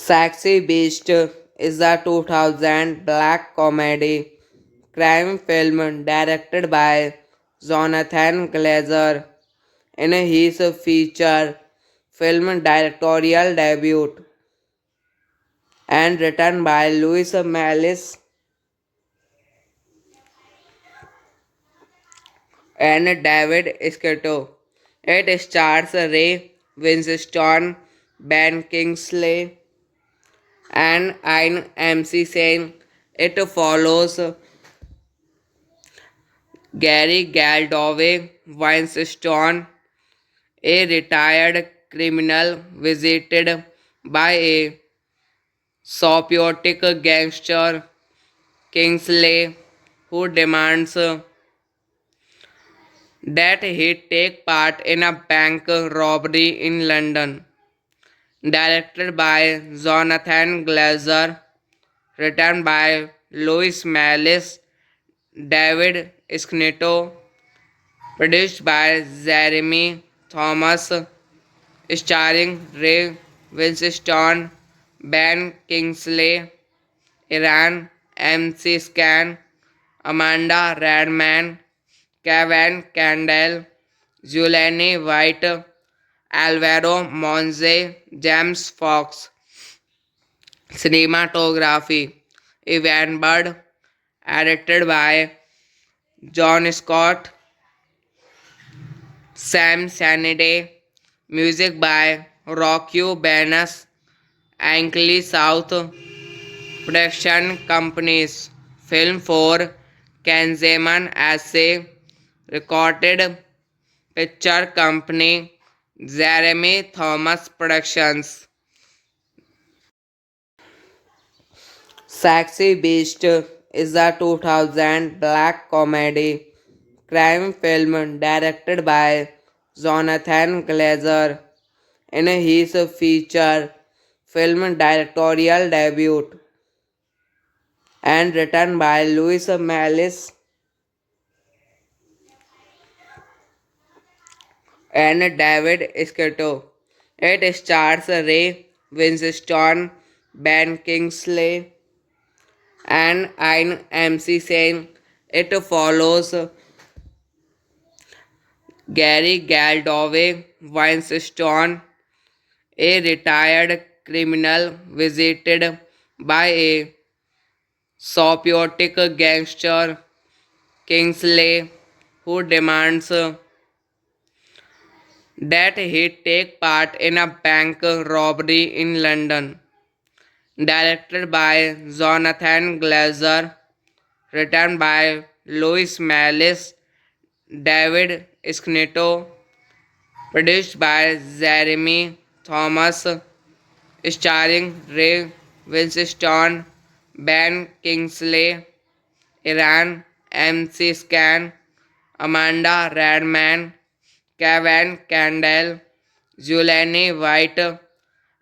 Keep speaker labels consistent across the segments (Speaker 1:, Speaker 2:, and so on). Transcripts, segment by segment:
Speaker 1: Sexy Beast is a 2000 black comedy crime film directed by Jonathan Glazer in his feature film directorial debut and written by Louis Malice and David Escato. It stars Ray Winstone, Ben Kingsley, and Ian MC Sen. It follows Gary Galdoway Winstone, a retired criminal visited by a psychotic gangster Kingsley who demands that he take part in a bank robbery in London. Directed by Jonathan Glazer, written by Louis Malice, David Schnitto, produced by Jeremy Thomas, starring Ray Winstone, Ben Kingsley, Iran MC Scan, Amanda Redman, Kevin Candle, Julianne White, Alvaro Monze, James Fox. Cinematography Evan Bird, edited by John Scott, Sam Sanity, music by Rocky Banas, Ankley South Production Companies, film for Kanzeman Assay, recorded picture company, Jeremy Thomas Productions. Sexy Beast is a 2000 black comedy crime film directed by Jonathan Glazer in his feature film directorial debut and written by Louis Malice and David Scotto. It stars Ray Winstone, Ben Kingsley, and Ian MC Sen. It follows Gary Galdoway Winstone, a retired criminal visited by a psychotic gangster Kingsley who demands that he take part in a bank robbery in London. Directed by Jonathan Glazer, written by Louis Malice, David Schnitto, produced by Jeremy Thomas, starring Ray Winstone, Ben Kingsley, Iran, MC Scan, Amanda Radman, Kevin Candle, Giuliani White,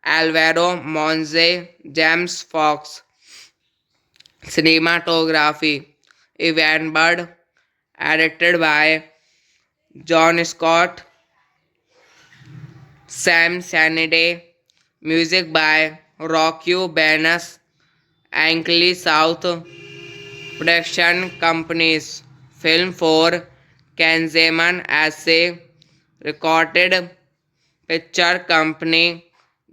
Speaker 1: Alvaro Monze, James Fox. Cinematography Evan Budd, edited by John Scott, Sam Sanity, music by Rocky Banas, Ankley South, production companies, film for Kanzeman Assay, recorded picture company,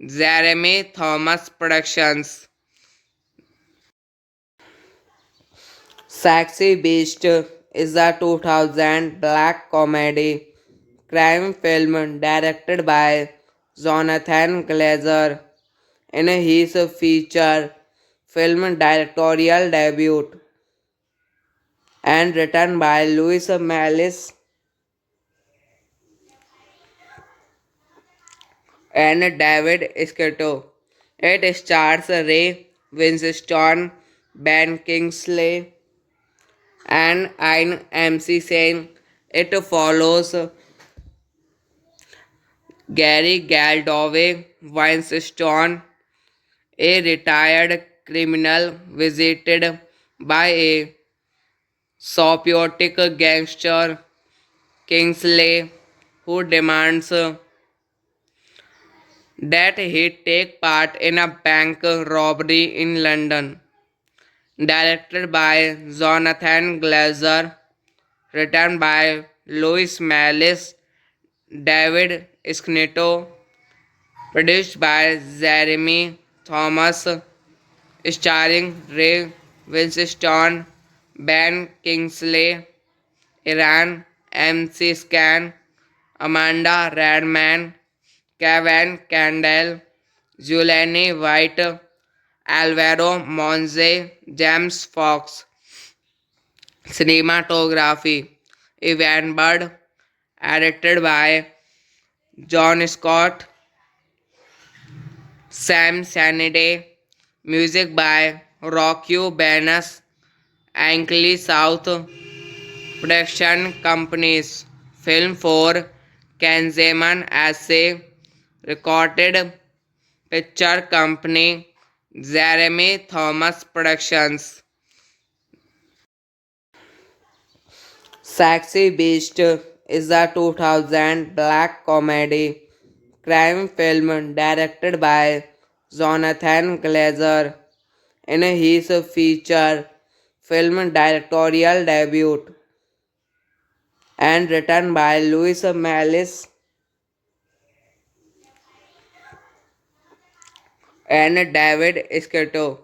Speaker 1: Jeremy Thomas Productions. Sexy Beast is a 2000 black comedy crime film directed by Jonathan Glazer in his feature film directorial debut and written by Louis Malice and David Scotto. It stars Ray Winstone, Ben Kingsley, and Ian MC Sen. It follows Gary Galdoway Winstone, a retired criminal visited by a psychotic gangster Kingsley who demands that he take part in a bank robbery in London. Directed by Jonathan Glazer, written by Louis Malice, David Schnitto, produced by Jeremy Thomas, starring Ray Winstone, Ben Kingsley, Iran, MC Scan, Amanda Radman, Kevin Candle, Giuliani White, Alvaro Monze, James Fox. Cinematography Evan Budd, edited by John Scott, Sam Sanity, music by Rocky Banas, Ankley South, production companies, film for Kanzeman Assay, recorded picture company, Jeremy Thomas Productions. Sexy Beast is a 2000 black comedy crime film directed by Jonathan Glazer in his feature film directorial debut and written by Louis Malice and David Scotto.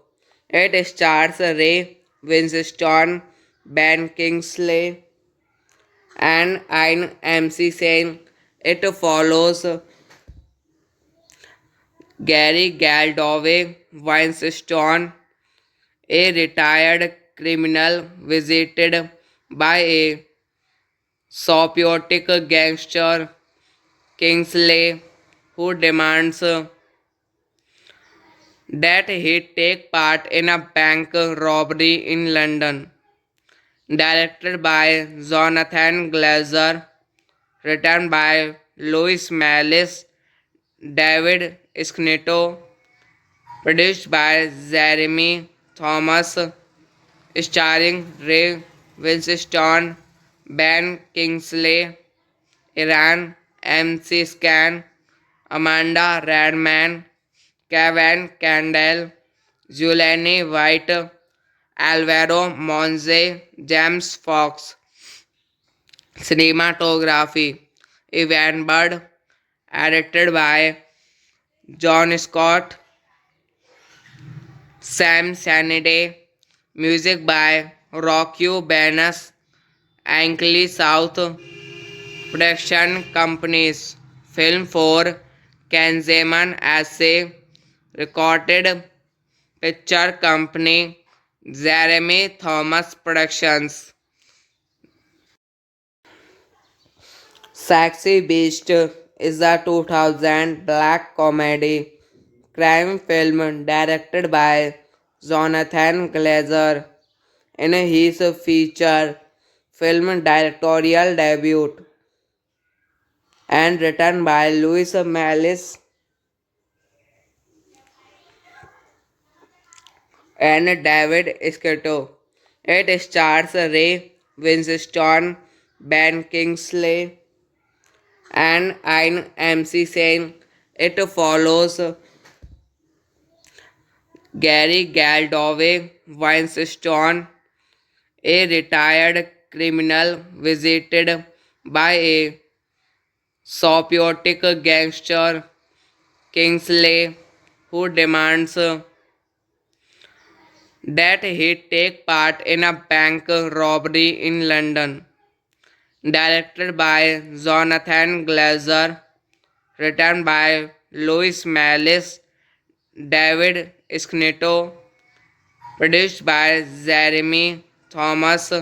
Speaker 1: It stars Ray Winstone, Ben Kingsley, and Ian MC Sen. It follows Gary Galdoway Winstone, a retired criminal visited by a psychotic gangster Kingsley who demands that he take part in a bank robbery in London. Directed by Jonathan Glazer, written by Louis Malice, David Schnitto, produced by Jeremy Thomas, starring Ray Winstone, Ben Kingsley, Iran, MC Scan, Amanda Radman, Kevin Candle, Giuliani White, Alvaro Monze, James Fox. Cinematography Evan Budd, edited by John Scott, Sam Sanity, music by Rocky Banas, Ankley South, production companies, film for Kanzeman Assay, recorded picture company, Jeremy Thomas Productions. Sexy Beast is a 2000 black comedy crime film directed by Jonathan Glazer in his feature film directorial debut and written by Louis Malice and David Escato. It stars Ray Winstone, Ben Kingsley, and Ian MC Sen. It follows Gary Galdoway Winstone, a retired criminal visited by a psychotic gangster Kingsley who demands that he take part in a bank robbery in London. Directed by Jonathan Glazer, written by Louis Malice, David Schnitto, produced by Jeremy Thomas,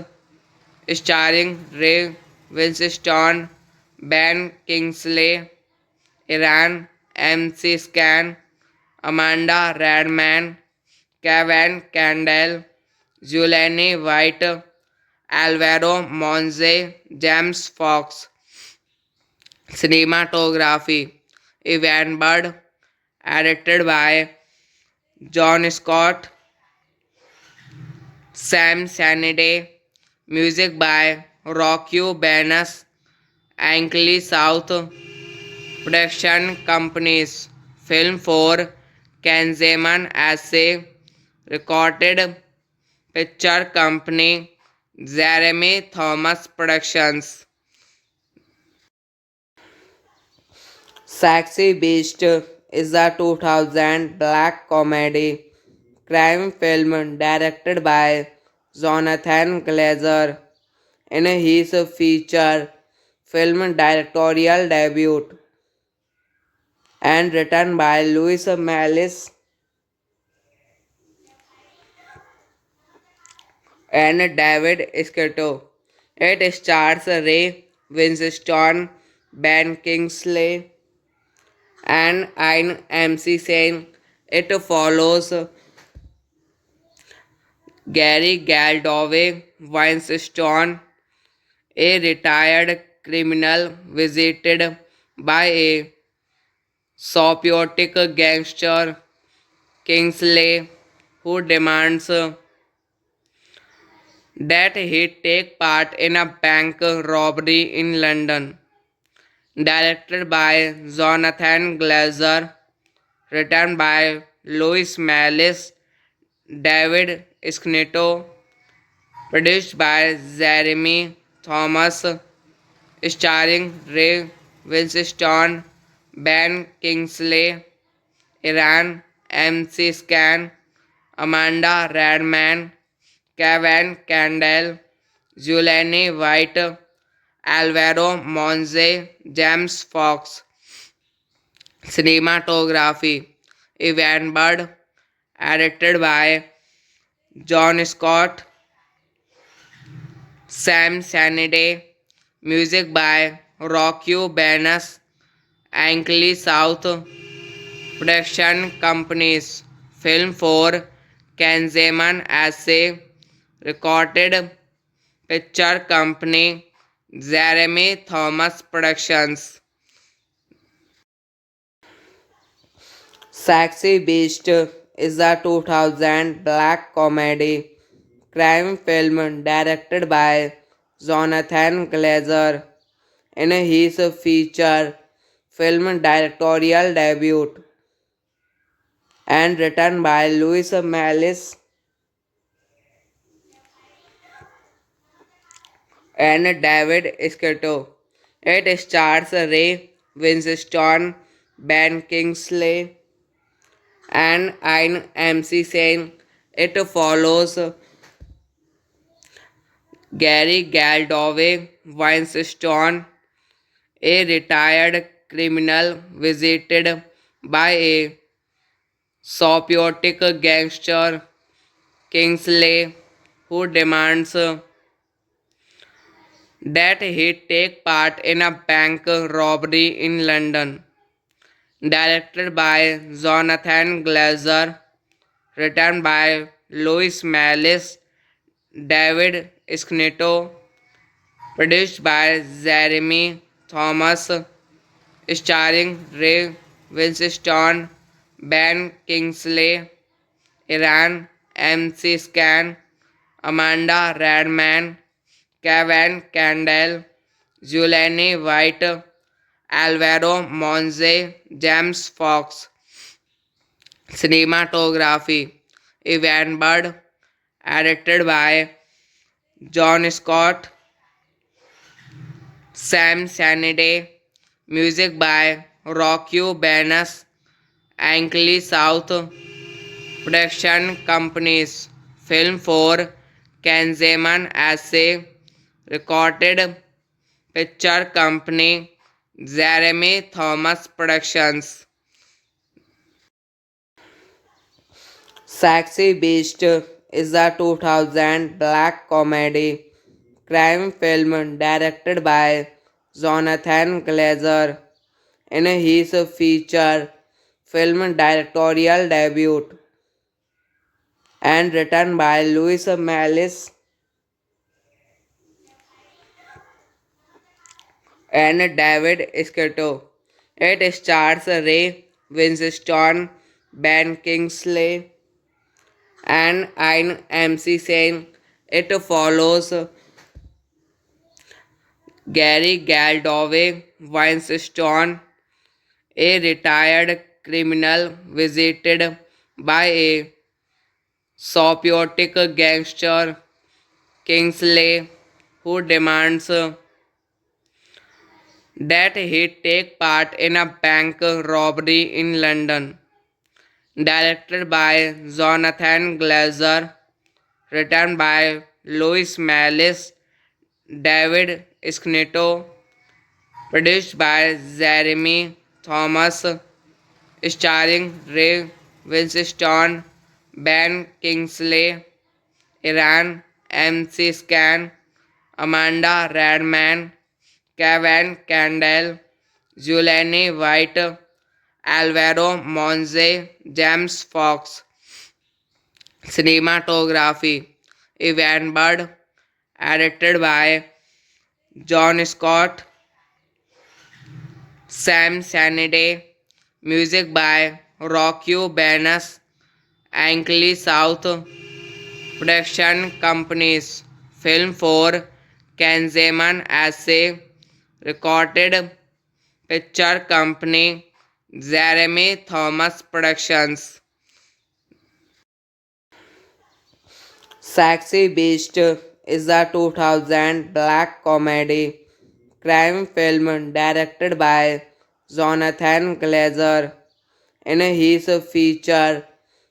Speaker 1: starring Ray Winstone, Ben Kingsley, Iran, MC Scan, Amanda Radman, Kevin Candle, Julianne White, Alvaro Monze, James Fox. Cinematography Evan Bird, edited by John Scott, Sam Sanity, music by Rocky Banas, Ankley South Production Companies, film for Kanzeman Assay, recorded picture company, Jeremy Thomas Productions. Sexy Beast is a 2000 black comedy crime film directed by Jonathan Glazer in his feature film directorial debut and written by Louis Malice and David Scotto. It stars Ray Winstone, Ben Kingsley, and Ian MC Sen. It follows Gary Galdoway Winstone, a retired criminal visited by a psychotic gangster Kingsley who demands that he take part in a bank robbery in London. Directed by Jonathan Glazer, written by Louis Malice, David Schnitto, produced by Jeremy Thomas, starring Ray Winstone, Ben Kingsley, Iran, MC Scan, Amanda Radman, Kevin Candle, Julianne White, Alvaro Monze, James Fox. Cinematography Evan Bird, edited by John Scott, Sam Sanity, music by Rocky Banas, Ankley South Production Companies, film for Kanzeman Assay, recorded picture company, Jeremy Thomas Productions. Sexy Beast is a 2000 black comedy crime film directed by Jonathan Glazer in his feature film directorial debut and written by Louis Malice and David Scotto. It stars Ray Winstone, Ben Kingsley, and Ian MC Sen. It follows Gary Galdoway Winstone, a retired criminal visited by a psychotic gangster Kingsley who demands that he take part in a bank robbery in London. Directed by Jonathan Glazer, written by Louis Malice, David Skneto, produced by Jeremy Thomas, starring Ray Winstone, Ben Kingsley, Iran, MC Scan, Amanda Radman, Kevin Candle, Julianne White, Alvaro Monze, James Fox. Cinematography Evan Bird, directed by John Scott, Sam Sanity, music by Rocky Banas, Ankley South, production companies, film for Kanzeman Assay, recorded picture company, Jeremy Thomas Productions. Sexy Beast is a 2000 black comedy crime film directed by Jonathan Glazer in his feature film directorial debut and written by Louis Malice and David Scotto. It stars Ray Winstone, Ben Kingsley, and Ian MC Sen. It follows Gary Galdove Winstone, a retired criminal visited by a psychotic gangster Kingsley who demands that he take part in a bank robbery in London. Directed by Jonathan Glazer, written by Louis Malice, David Skneto, produced by Jeremy Thomas, starring Ray Winstone, Ben Kingsley, Iran, MC Scan, Amanda Radman, Kevin Candle, Julianne White, Alvaro Monze, James Fox. Cinematography Evan Bird, directed by John Scott, Sam Sanity, music by Rocky Banas, Ankley South, production companies, film for Kanzeman Assay, recorded picture company, Jeremy Thomas Productions. Sexy Beast is a 2000 black comedy crime film directed by Jonathan Glazer in his feature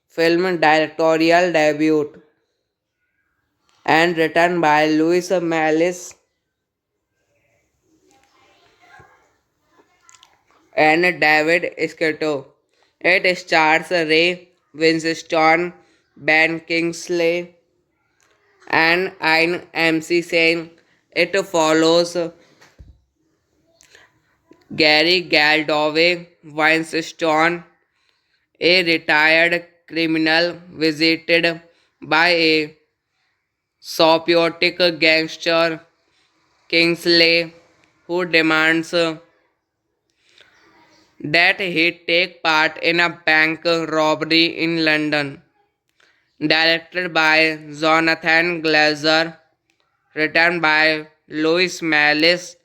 Speaker 1: film directorial debut and written by Louis Malice and David Scotto. It stars Ray Winstone, Ben Kingsley, and Ian MC Sen. It follows Gary Galdove Winstone, a retired criminal visited by a psychotic gangster Kingsley who demands that he take part in a bank robbery in London. Directed by Jonathan Glazer, written by Louis Malice,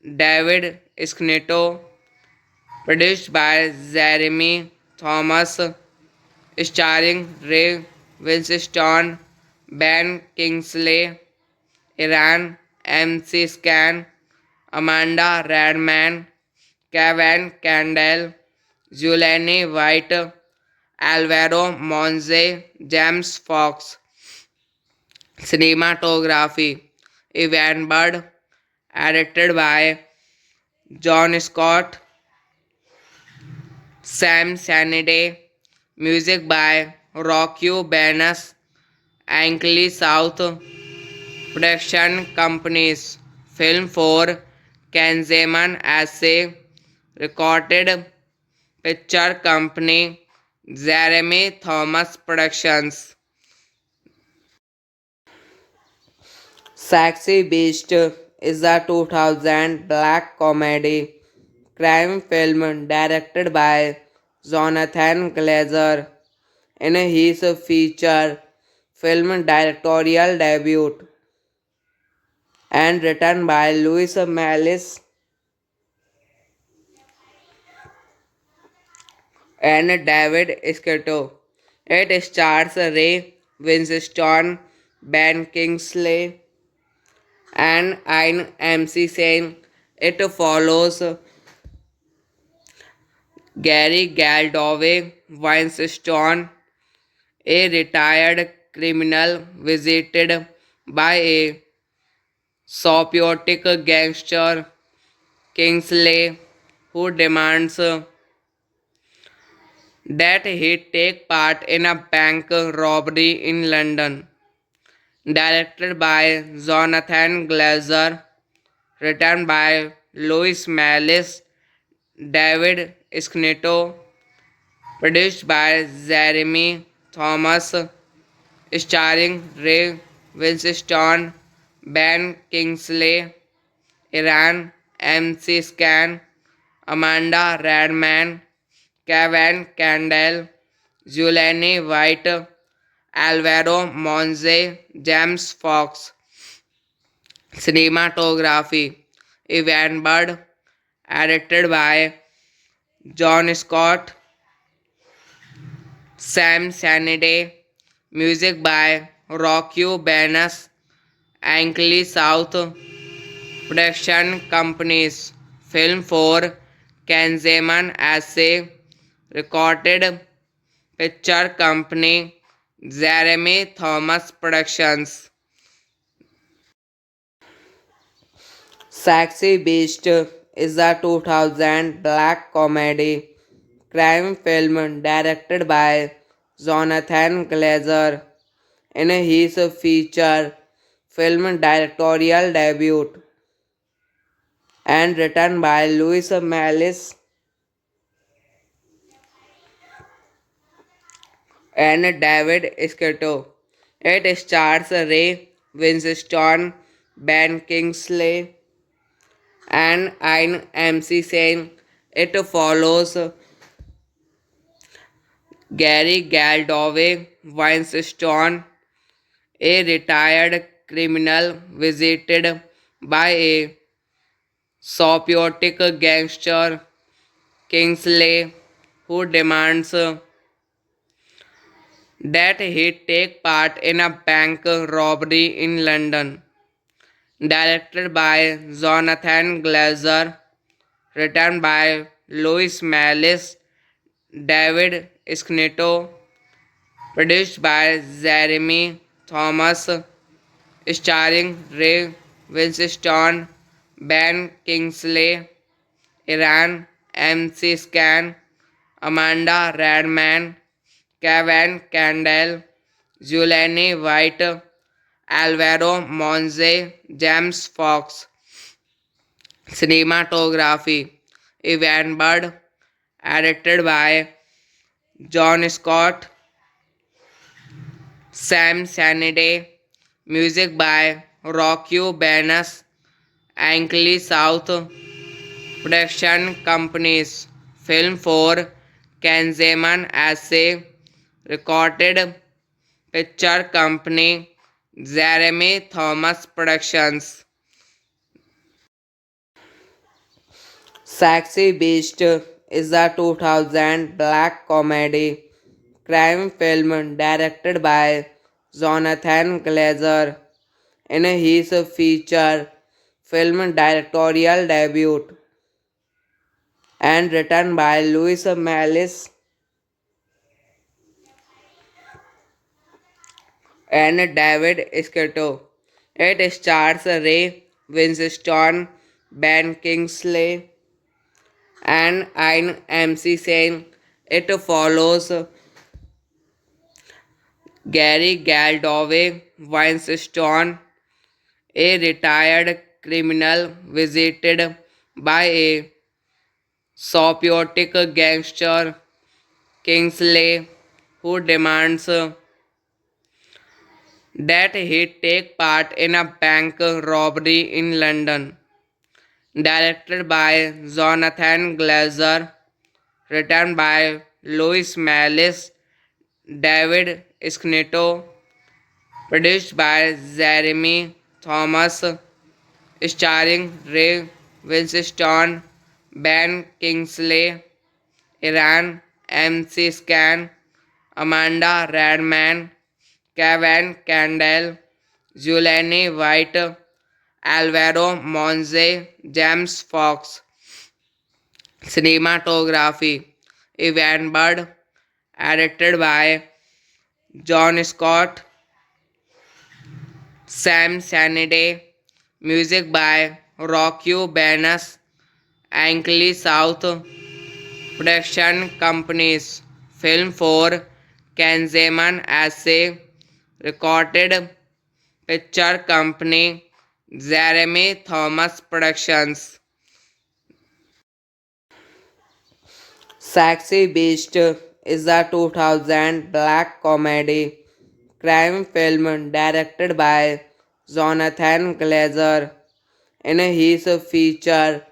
Speaker 1: David Skneto, produced by Jeremy Thomas, starring Ray Winstone, Ben Kingsley, Iran, MC Scan, Amanda Radman, Kevin Candle, Julianne White, Alvaro Monze, James Fox. Cinematography Evan Bird, directed by John Scott, Sam Sanity, music by Rocky Banas, Ankley South, production companies, film for Kanzeman Assay, recorded picture company, Jeremy Thomas Productions. Sexy Beast is a 2000 black comedy crime film directed by Jonathan Glazer in his feature film directorial debut and written by Louis Malice and David Escato. It stars Ray Winstone, Ben Kingsley, and Ian MC Sen. It follows Gary Galdove Winstone, a retired criminal visited by a psychotic gangster Kingsley who demands that he take part in a bank robbery in London. Directed by Jonathan Glazer, written by Louis Malice, David Schnitto, produced by Jeremy Thomas, starring Ray Winstone, Ben Kingsley, Iran, MC Scan, Amanda Radman, Kevin Candle, Julianne White, Alvaro Monze, James Fox. Cinematography Evan Bird, edited by John Scott, Sam Sanity, music by Rocky Banas, Ankley South, production companies, film for Kanzeman Assay, recorded picture company, Jeremy Thomas Productions. Sexy Beast is a 2000 black comedy crime film directed by Jonathan Glazer in his feature film directorial debut and written by Louis Malice and David Scotto. It stars Ray Winstone, Ben Kingsley, and Ian MC Sen. It follows Gary Galdove Winstone, a retired criminal visited by a psychotic gangster Kingsley who demands that he take part in a bank robbery in London. Directed by Jonathan Glazer, written by Louis Malice, David Schnitto, produced by Jeremy Thomas, starring Ray Winstone, Ben Kingsley, Iran, MC Scan, Amanda Radman, Kevin Candle, Julianne White, Alvaro Monze, James Fox. Cinematography Evan Bird, edited by John Scott, Sam Sanity, music by Rocky Banas, Ankley South, production companies, film for Kanzeman Assay, recorded picture company, Jeremy Thomas Productions. Sexy Beast is a 2000 black comedy crime film directed by Jonathan Glazer in his feature film directorial debut and written by Louis Malice and David Scotto. It stars Ray Winstone, Ben Kingsley, and Ian MC Sen. It follows Gary Galdove Winstone, a retired criminal visited by a psychotic gangster Kingsley who demands that he take part in a bank robbery in London. Directed by Jonathan Glazer, written by Louis Mallis, David Schnitto, produced by Jeremy Thomas, starring Ray Winstone, Ben Kingsley, Iran, MC Scan, Amanda Radman, Kevin Candle, Julianne White, Alvaro Monze, James Fox. Cinematography Evan Bird, edited by John Scott, Sam Sanity, music by Rocky Banas, Ankley South, production companies, film for Kanzeman Assay, recorded picture company, Jeremy Thomas Productions. Sexy Beast is a 2000 black comedy crime film directed by Jonathan Glazer in his feature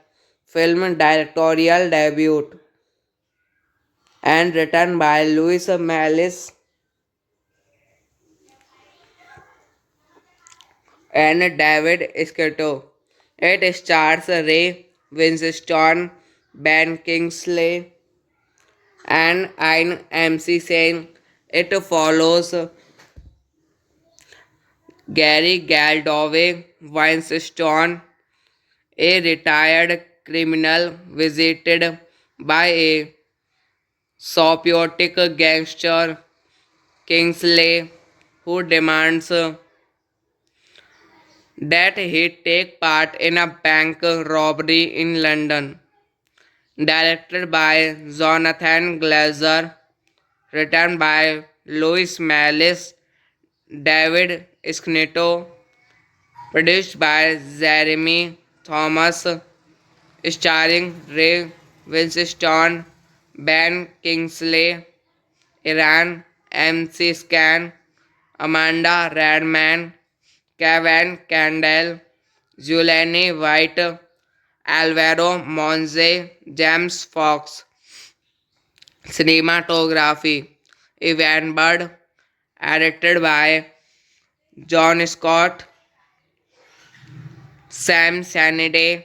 Speaker 1: film directorial debut and written by Louis Mallis and David Scotto. It stars Ray Winstone, Ben Kingsley, and Ian MC Sen. It follows Gary Galdove Winstone, a retired criminal visited by a psychotic gangster Kingsley who demands that he take part in a bank robbery in London. Directed by Jonathan Glazer, written by Louis Mallis, David Schnitto, produced by Jeremy Thomas, starring Ray Winstone, Ben Kingsley, Iran, MC Scan, Amanda Radman, Kevin Candle, Julianne White, Alvaro Monze, James Fox. Cinematography Evan Bird, edited by John Scott, Sam Sanity,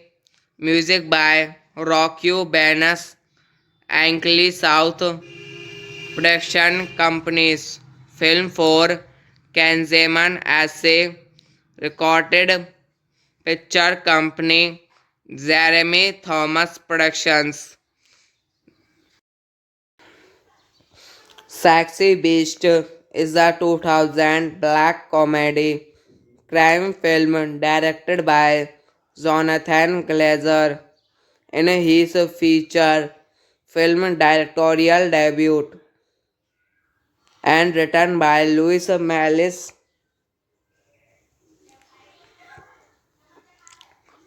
Speaker 1: music by Rocky Banas, Ankley South, production companies, film for Kanzeman Assay, recorded picture company, Jeremy Thomas Productions. Sexy Beast is a 2000 black comedy crime film directed by Jonathan Glazer in his feature film directorial debut and written by Louis Mallis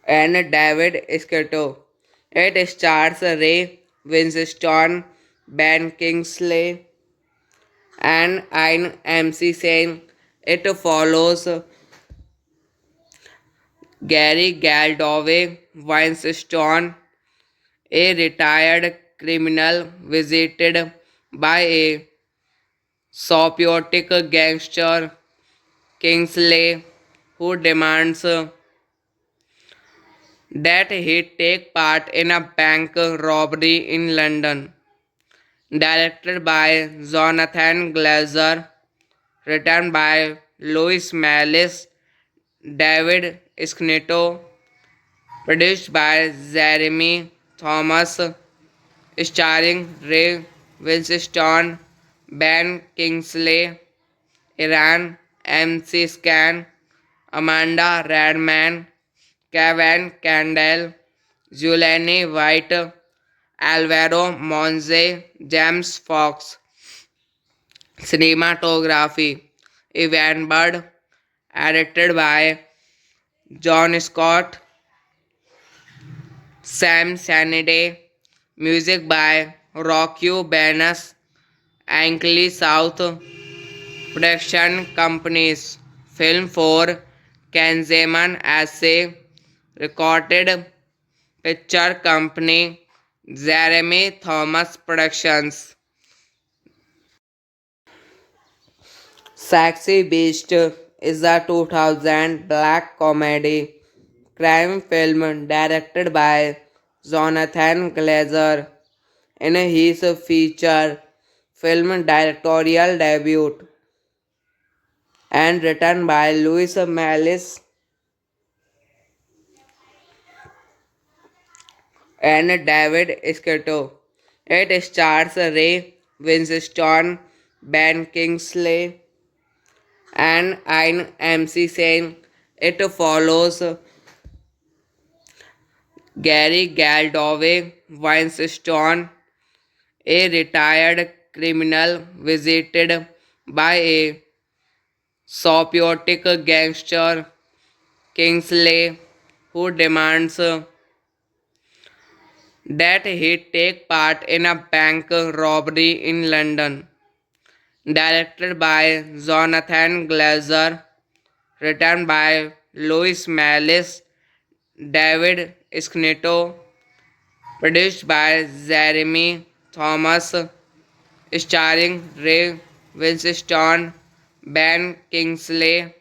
Speaker 1: and David Scotto. It stars Ray Winstone, Ben Kingsley, and Ian MC Sen. It follows Gary Galdove Winstone, a retired criminal visited by a psychotic gangster Kingsley who demands that he take part in a bank robbery in London. Directed by Jonathan Glazer, written by Louis Mallis, David Schnitto, produced by Jeremy Thomas, starring Ray Winstone, Ben Kingsley, Iran, MC Scan, Amanda Radman, Kevin Candle, Julianne White, Alvaro Monze, James Fox. Cinematography Evan Bird, edited by John Scott, Sam Sanity, music by Rocky Banas, Ankley South, production companies, film for Kanzeman Essay, recorded picture company Jeremy Thomas Productions. Sexy Beast is a 2000 black comedy crime film directed by Jonathan Glazer in his feature film directorial debut and written by Louis Malice and David Escato. It stars Ray Winstone, Ben Kingsley, and Ian MC Sen. It follows Gary Galdove Winstone, a retired criminal visited by a psychotic gangster Kingsley who demands that he take part in a bank robbery in London. Directed by Jonathan Glazer, written by Louis Malice, David Schnitto, produced by Jeremy Thomas, starring Ray Winstone, Ben Kingsley,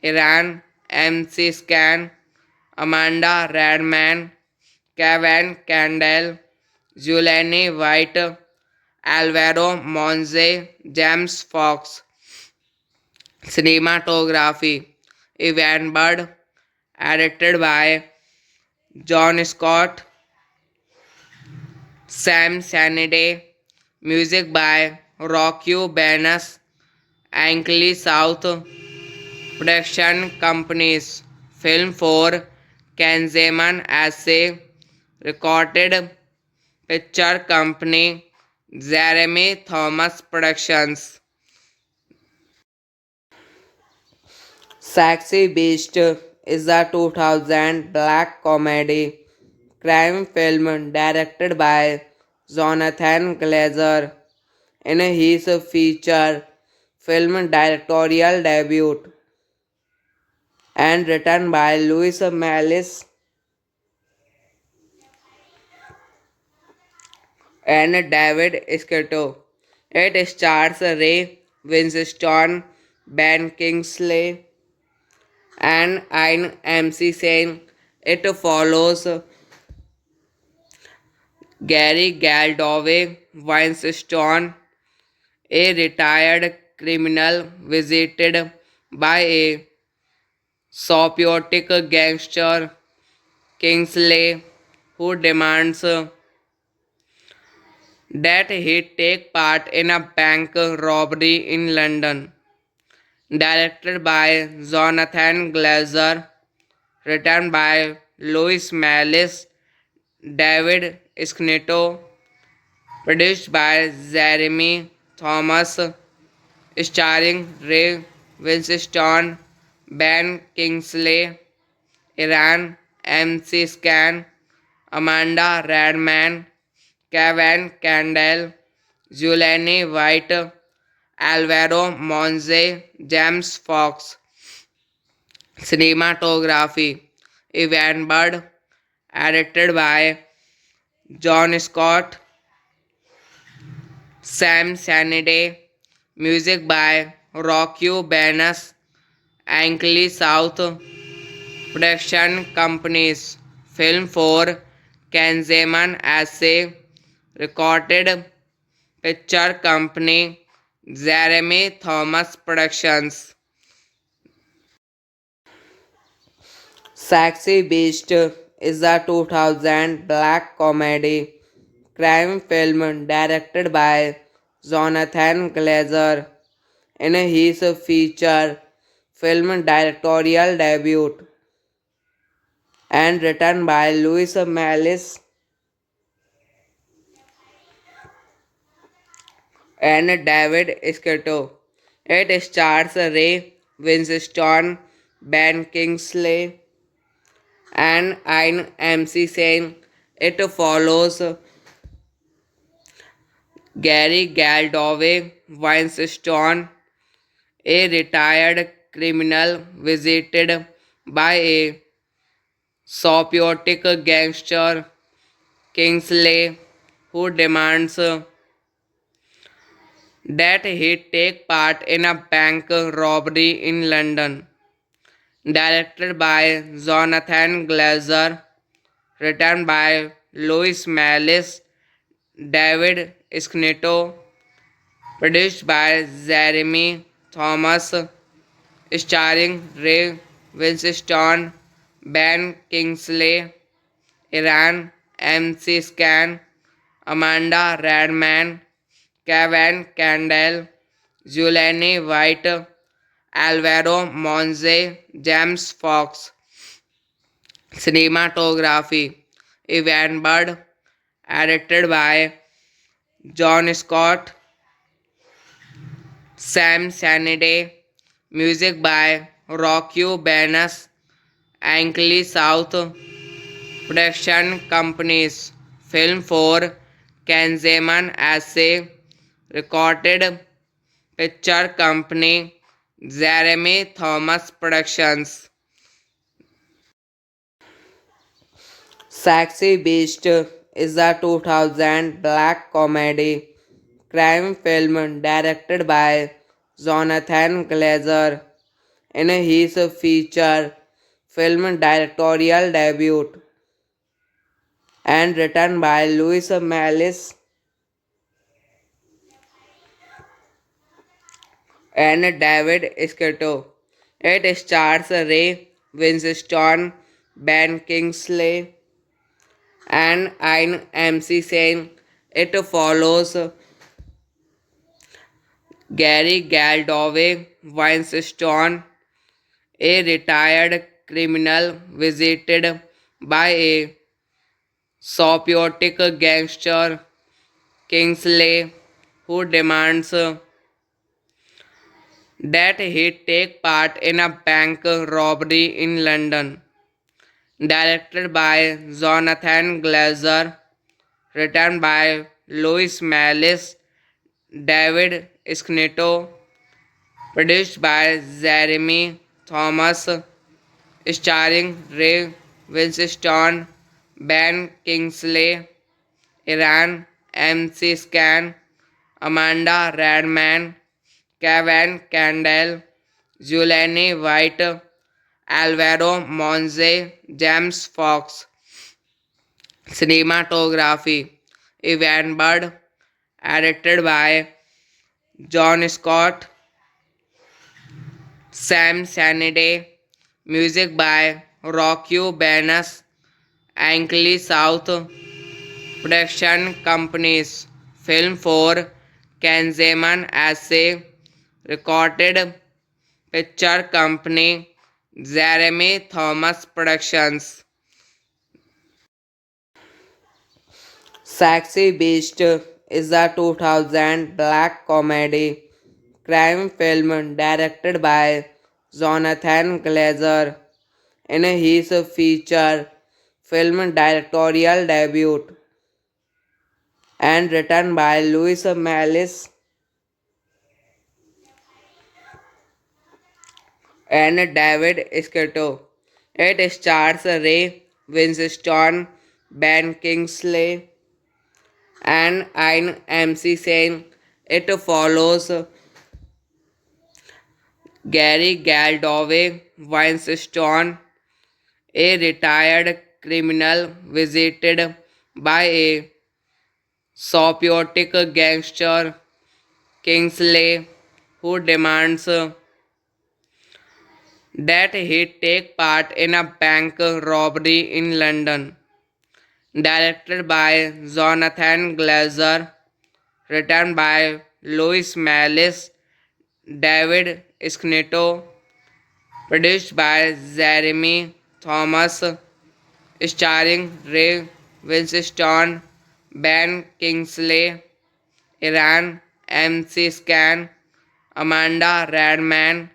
Speaker 1: Iran MC Scan, Amanda Radman, Kevin Candle, Julianne White, Alvaro Monze, James Fox. Cinematography Evan Bird, edited by John Scott, Sam Sanity, music by Rocky Banas, Ankley South Production Companies, film for Kanzeman Essay, recorded picture company Jeremy Thomas Productions. Sexy Beast is a 2000 black comedy crime film directed by Jonathan Glazer in his feature film directorial debut and written by Louis Malice and David Scotto. It stars Ray Winstone, Ben Kingsley, and Ian MC Sen. It follows Gary Galdove Winstone, a retired criminal visited by a psychotic gangster Kingsley who demands that he take part in a bank robbery in London. Directed by Jonathan Glazer, written by Louis Malice, David Schnitto, produced by Jeremy Thomas, starring Ray Winstone, Ben Kingsley, Iran MC Scan, Amanda Radman, Kevin Candle, Julianne White, Alvaro Monze, James Fox. Cinematography Evan Bird, edited by John Scott, Sam Sanity, music by Rocky Banas, Ankley South Production Companies, film for Kanzeman Essay, recorded picture company Jeremy Thomas Productions. Sexy Beast is a 2000 black comedy crime film directed by Jonathan Glazer in his feature film directorial debut and written by Louis Malice and David Scotto. It stars Ray Winstone, Ben Kingsley, and Ian MC Sen. It follows Gary Galdove Winstone, a retired criminal visited by a psychotic gangster, Kingsley, who demands that he take part in a bank robbery in London. Directed by Jonathan Glazer, written by Louis Mallis, David Schnitto, produced by Jeremy Thomas, starring Ray Winstone, Ben Kingsley, Iran, MC Scan, Amanda Radman, Kevin Candle, Julianne White, Alvaro Monze, James Fox. Cinematography Evan Bird, edited by John Scott, Sam Sanity, music by Rocky Banas, Ankley South, production companies, film for Kanzeman Assay, recorded picture company, Jeremy Thomas Productions. Sexy Beast is a 2000 black comedy crime film directed by Jonathan Glazer in his feature film directorial debut and written by Louis Mallis and David Scotto. It stars Ray Winstone, Ben Kingsley, and Ian MC Sen. It follows Gary Galdove Winstone, a retired criminal visited by a psychotic gangster, Kingsley, who demands that he take part in a bank robbery in London. Directed by Jonathan Glazer, written by Louis Mallis, David Schnitto, produced by Jeremy Thomas, starring Ray Winstone, Ben Kingsley, Iran, MC Scan, Amanda Radman, Kevin Candle, Julianne White, Alvaro Monze, James Fox. Cinematography Evan Bird, edited by John Scott, Sam Sanity, music by Rocky Banas, Ankley South, production companies, film for Kanzeman Assay, recorded picture company, Jeremy Thomas Productions. Sexy Beast is a 2000 black comedy crime film directed by Jonathan Glazer in his feature film directorial debut and written by Louis Mallis and David Scotto. It stars Ray Winstone, Ben Kingsley, and Ian MC Sen. It follows Gary Galdove Winstone, a retired criminal visited by a psychotic gangster, Kingsley, who demands that he take part in a bank robbery in London. Directed by Jonathan Glazer, written by Louis Mallis, David Schnitto, produced by Jeremy Thomas, starring Ray Winstone, Ben Kingsley, Iran, MC Scan, Amanda Radman,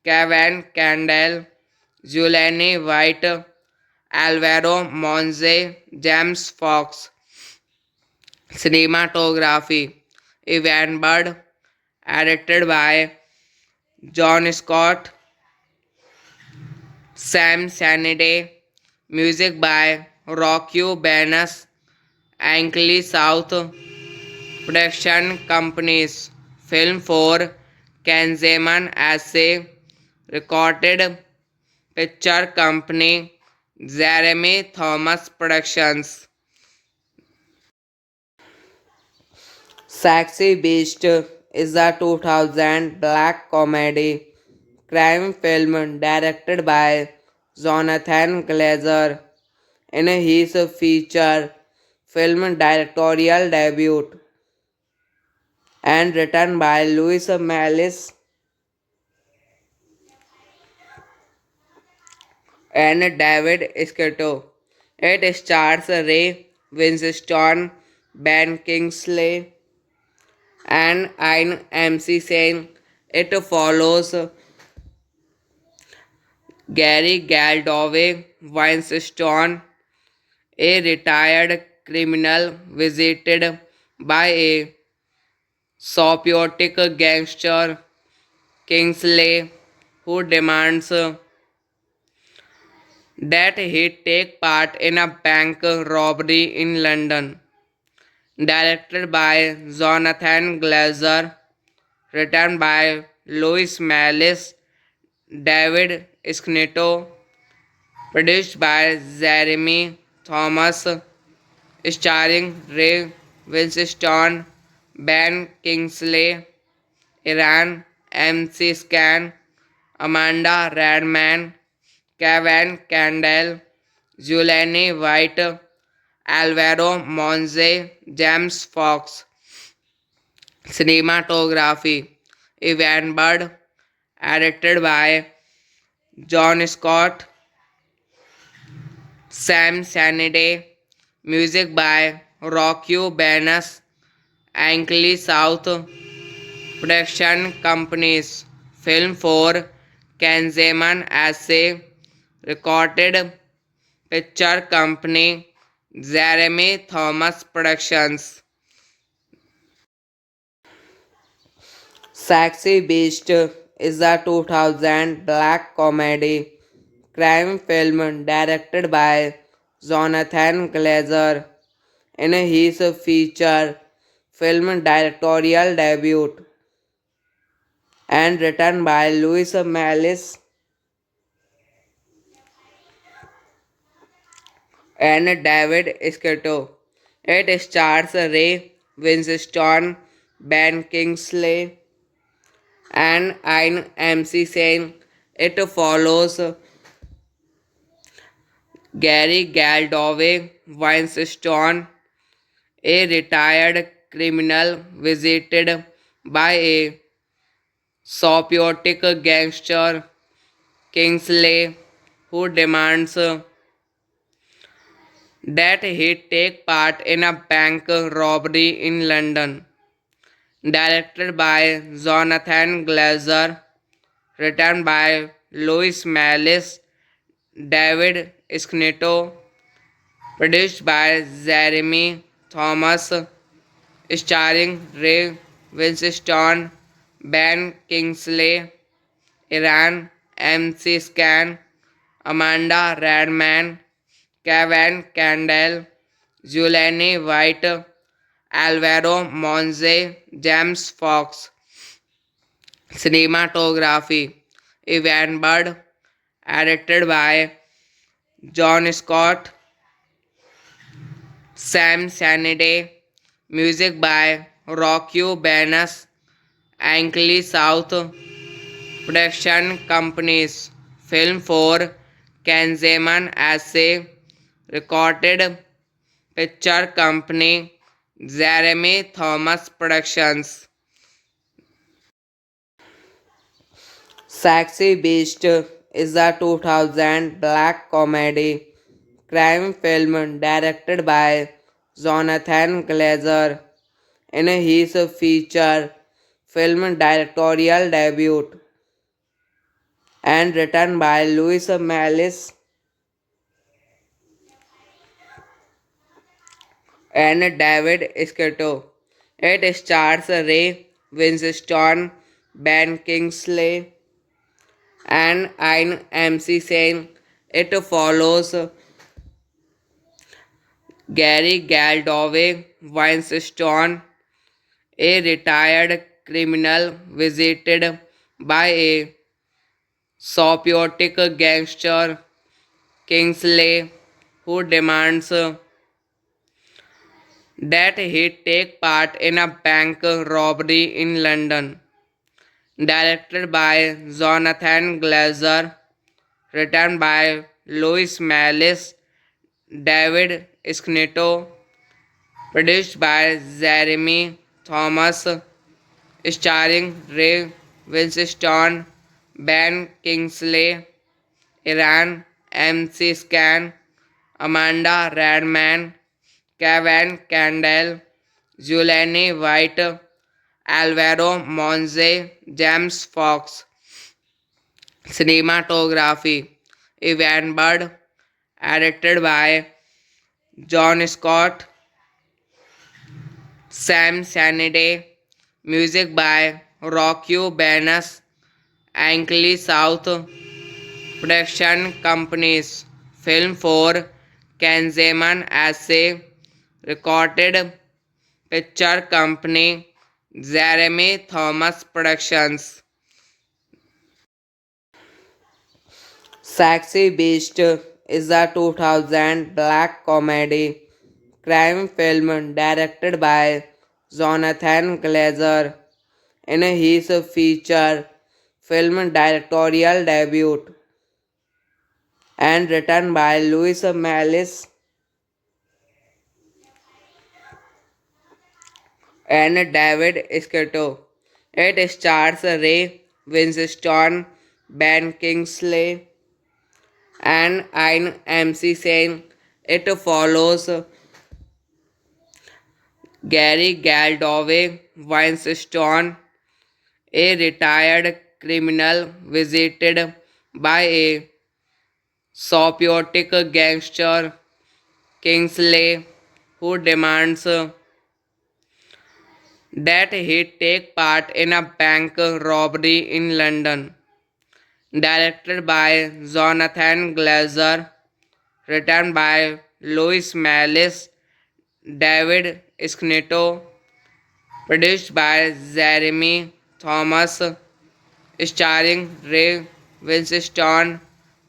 Speaker 1: Kevin Candle, Julianne White, Alvaro Monze, James Fox. Cinematography Evan Bird, edited by John Scott, Sam Sanity, music by Rocky Banas, Ankley South Production Companies, film for Kanzeman Assay, recorded picture company, Jeremy Thomas Productions. Sexy Beast is a 2000 black comedy crime film directed by Jonathan Glazer in his feature film directorial debut and written by Louis Malice and David Scotto. It stars Ray Winstone, Ben Kingsley, and Ian MC Sen. It follows Gary Galdoway Winstone, a retired criminal visited by a psychotic gangster Kingsley who demands that he take part in a bank robbery in London. Directed by Jonathan Glazer, written by Louis Malice, David Schnitto, produced by Jeremy Thomas, starring Ray Winstone, Ben Kingsley, Iran, MC Scan, Amanda Radman, Kevin Candle, Julianne White, Alvaro Monze, James Fox. Cinematography Evan Bird, edited by John Scott, Sam Sanity, music by Rocky Banas, Ankley South Production Companies, film for Kanzeman Assay, recorded picture company, Jeremy Thomas Productions. Sexy Beast is a 2000 black comedy crime film directed by Jonathan Glazer in his feature film directorial debut and written by Louis Malice and David Scotto. It stars Ray Winstone, Ben Kingsley, and Ian MC Sen. It follows Gary Galdoway Winstone, a retired criminal visited by a psychotic gangster Kingsley who demands that he take part in a bank robbery in London. Directed by Jonathan Glazer, written by Louis Malice, David Schnitto, produced by Jeremy Thomas, starring Ray Winstone, Ben Kingsley, Iran MC Scan, Amanda Radman, Kevin Candle, Julianne White, Alvaro Monze, James Fox. Cinematography Evan Bird, edited by John Scott, Sam Sanity, music by Rocky Banas, Ankley South Production Companies, film for Kanzeman Assay, recorded picture company, Jeremy Thomas Productions. Sexy Beast is a 2000 black comedy crime film directed by Jonathan Glazer in his feature film directorial debut and written by Louis Malice and David Scotto. It stars Ray Winstone, Ben Kingsley, and Ian MC Sen. It follows Gary Galdoway Weinstein, a retired criminal visited by a psychotic gangster Kingsley, who demands that he take part in a bank robbery in London. Directed by Jonathan Glazer, written by Louis Mallis, David Schnitto, produced by Jeremy Thomas, starring Ray Winstone, Ben Kingsley, Iran, MC Scan, Amanda Radman, Kevin Candle, Julianne White, Alvaro Monze, James Fox. Cinematography Evan Bird, edited by John Scott, Sam Sanity, music by Rocky Banas, Ankley South Production Companies, film for Kanzeman Assay, recorded picture company, Jeremy Thomas Productions. Sexy Beast is a 2000 black comedy crime film directed by Jonathan Glazer in his feature film directorial debut and written by Louis Mallis and David Scotto. It stars Ray Winstone, Ben Kingsley, and Ian MC Sen. It follows Gary Galdoway Weinstein, a retired criminal visited by a psychotic gangster Kingsley, who demands that he take part in a bank robbery in London. Directed by Jonathan Glazer, written by Louis Mallis, David Schnitto, produced by Jeremy Thomas, starring Ray Winstone,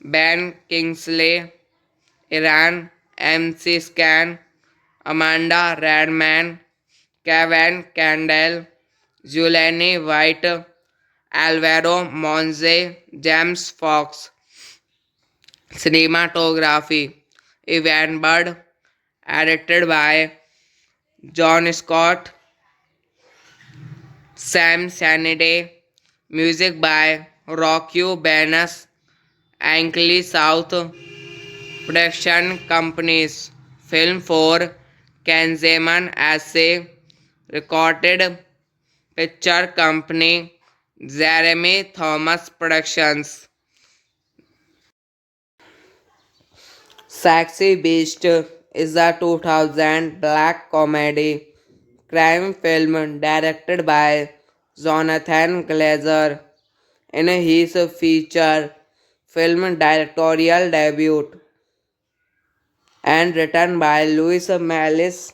Speaker 1: Ben Kingsley, Iran, MC Scan, Amanda Radman, Kevin Candle, Julianne White, Alvaro Monze, James Fox. Cinematography Evan Bird, edited by John Scott, Sam Sanity, music by Rocky Banas, Ankley South Production Companies, film for Kanzeman Assay, recorded picture company, Jeremy Thomas Productions. Sexy Beast is a 2000 black comedy crime film directed by Jonathan Glazer in his feature film directorial debut and written by Louis Mallis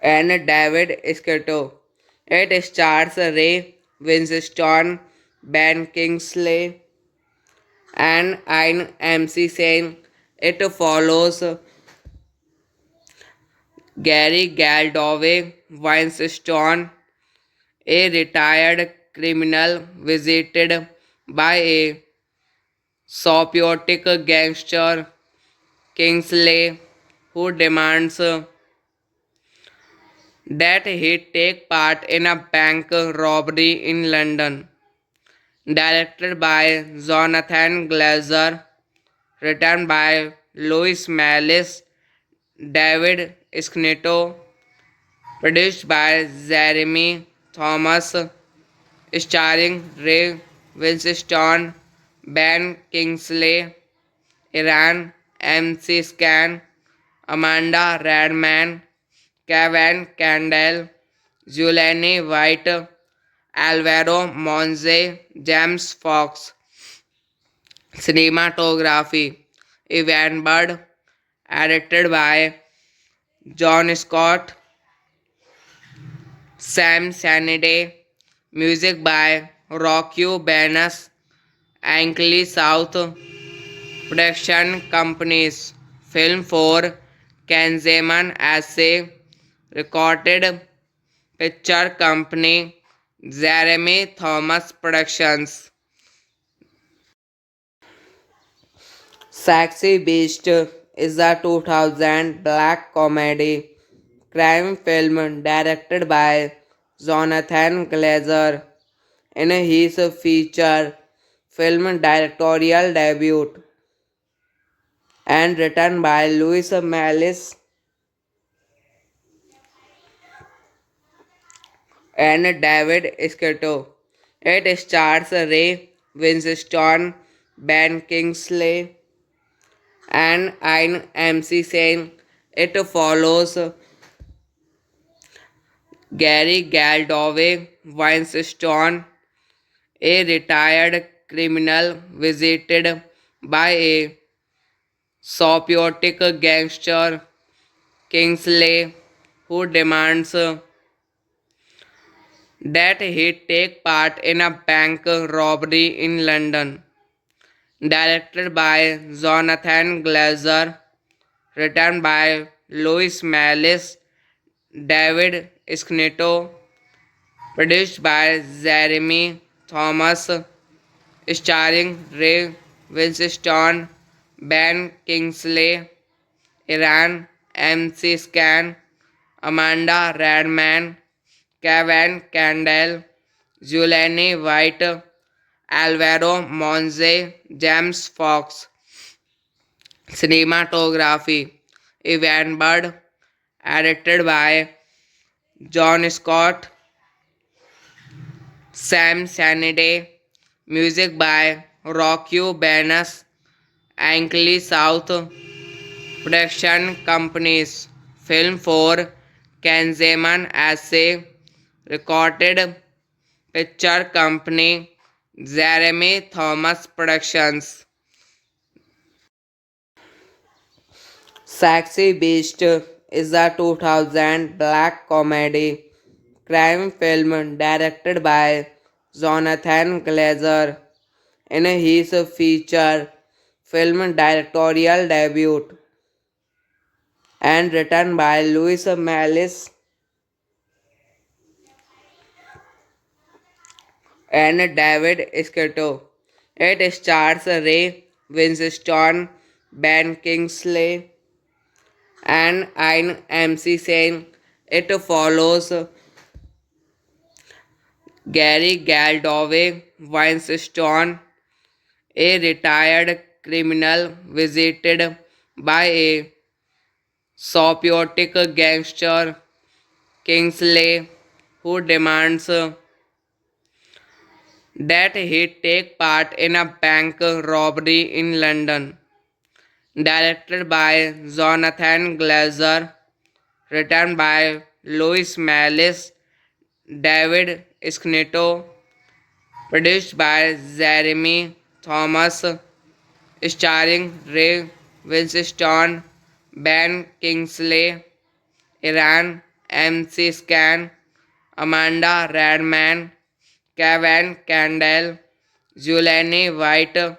Speaker 1: and David Scotto. It stars Ray Winstone, Ben Kingsley, and Ian MC Sen. It follows Gary Galdoway Weinstein, a retired criminal visited by a psychotic gangster Kingsley, who demands that he take part in a bank robbery in London. Directed by Jonathan Glazer, written by Louis Mallis, David Schnitto, produced by Jeremy Thomas, starring Ray Winstone, Ben Kingsley, Iran, MC Scan, Amanda Radman, Kevin Candle, Julianne White, Alvaro Monze, James Fox. Cinematography Evan Budd, directed by John Scott, Sam Sanity, music by Rocky Banas, Ankley South Production Companies, film for Kanzeman Assay, recorded picture company, Jeremy Thomas Productions. Sexy Beast is a 2000 black comedy crime film directed by Jonathan Glazer in his feature film directorial debut and written by Louis Malice and David Scotto. It stars Ray Winstone, Ben Kingsley, and Ian MC Sen. It follows Gary Galdove Winstone, a retired criminal visited by a psychotic gangster Kingsley who demands that he take part in a bank robbery in London. Directed by Jonathan Glazer, written by Louis Malice, David Schnitto, produced by Jeremy Thomas, starring Ray Winstone, Ben Kingsley, Iran MC Scan, Amanda Radman, Kevin Candle, Julianne White, Alvaro Monze, James Fox. Cinematography Evan Budd, directed by John Scott, Sam Sanity, music by Rocky Banas, Ankley South Production Companies, film for Kanzeman Assay, recorded picture company, Jeremy Thomas Productions. Sexy Beast is a 2000 black comedy crime film directed by Jonathan Glazer in his feature film directorial debut and written by Louis Malice and David Scotto. It stars Ray Winstone, Ben Kingsley, and Ian MC Sen. It follows Gary Galdove Winstone, a retired criminal visited by a psychotic gangster Kingsley who demands that he take part in a bank robbery in London. Directed by Jonathan Glazer, written by Louis Malice, David Schnitto, produced by Jeremy Thomas, starring Ray Winstone, Ben Kingsley, Iran MC Scan, Amanda Radman, Kevin Candle, Julianne White,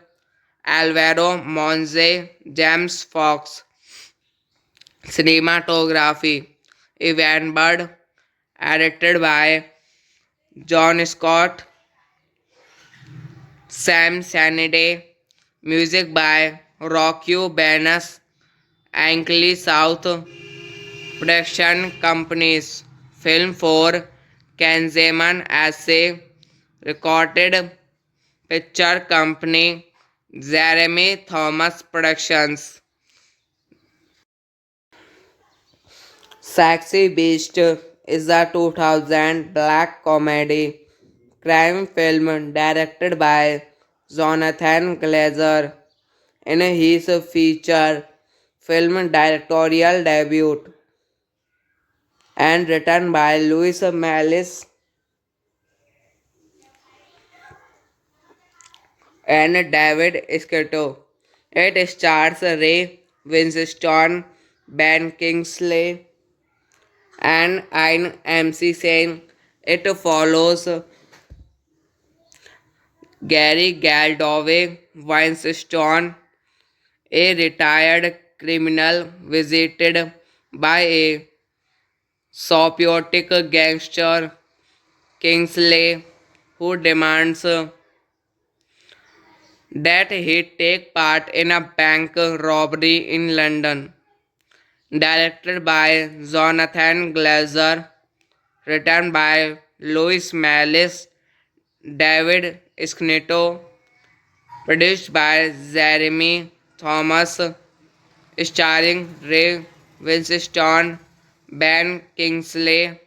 Speaker 1: Alvaro Monze, James Fox. Cinematography Evan Budd, directed by John Scott, Sam Sanity, music by Rocky Banas, Ankley South Production Companies, film for Kanzeman Assay, recorded picture company, Jeremy Thomas Productions. Sexy Beast is a 2000 black comedy crime film directed by Jonathan Glazer in his feature film directorial debut and written by Louis Malice and David Scotto. It stars Ray Winstone, Ben Kingsley, and Ian MC. It follows Gary Galdoway Winstone, a retired criminal visited by a psychotic gangster Kingsley, who demands that he take part in a bank robbery in London. Directed by Jonathan Glazer, written by Louis Mallis, David Schnitto, produced by Jeremy Thomas, starring Ray Winstone, Ben Kingsley,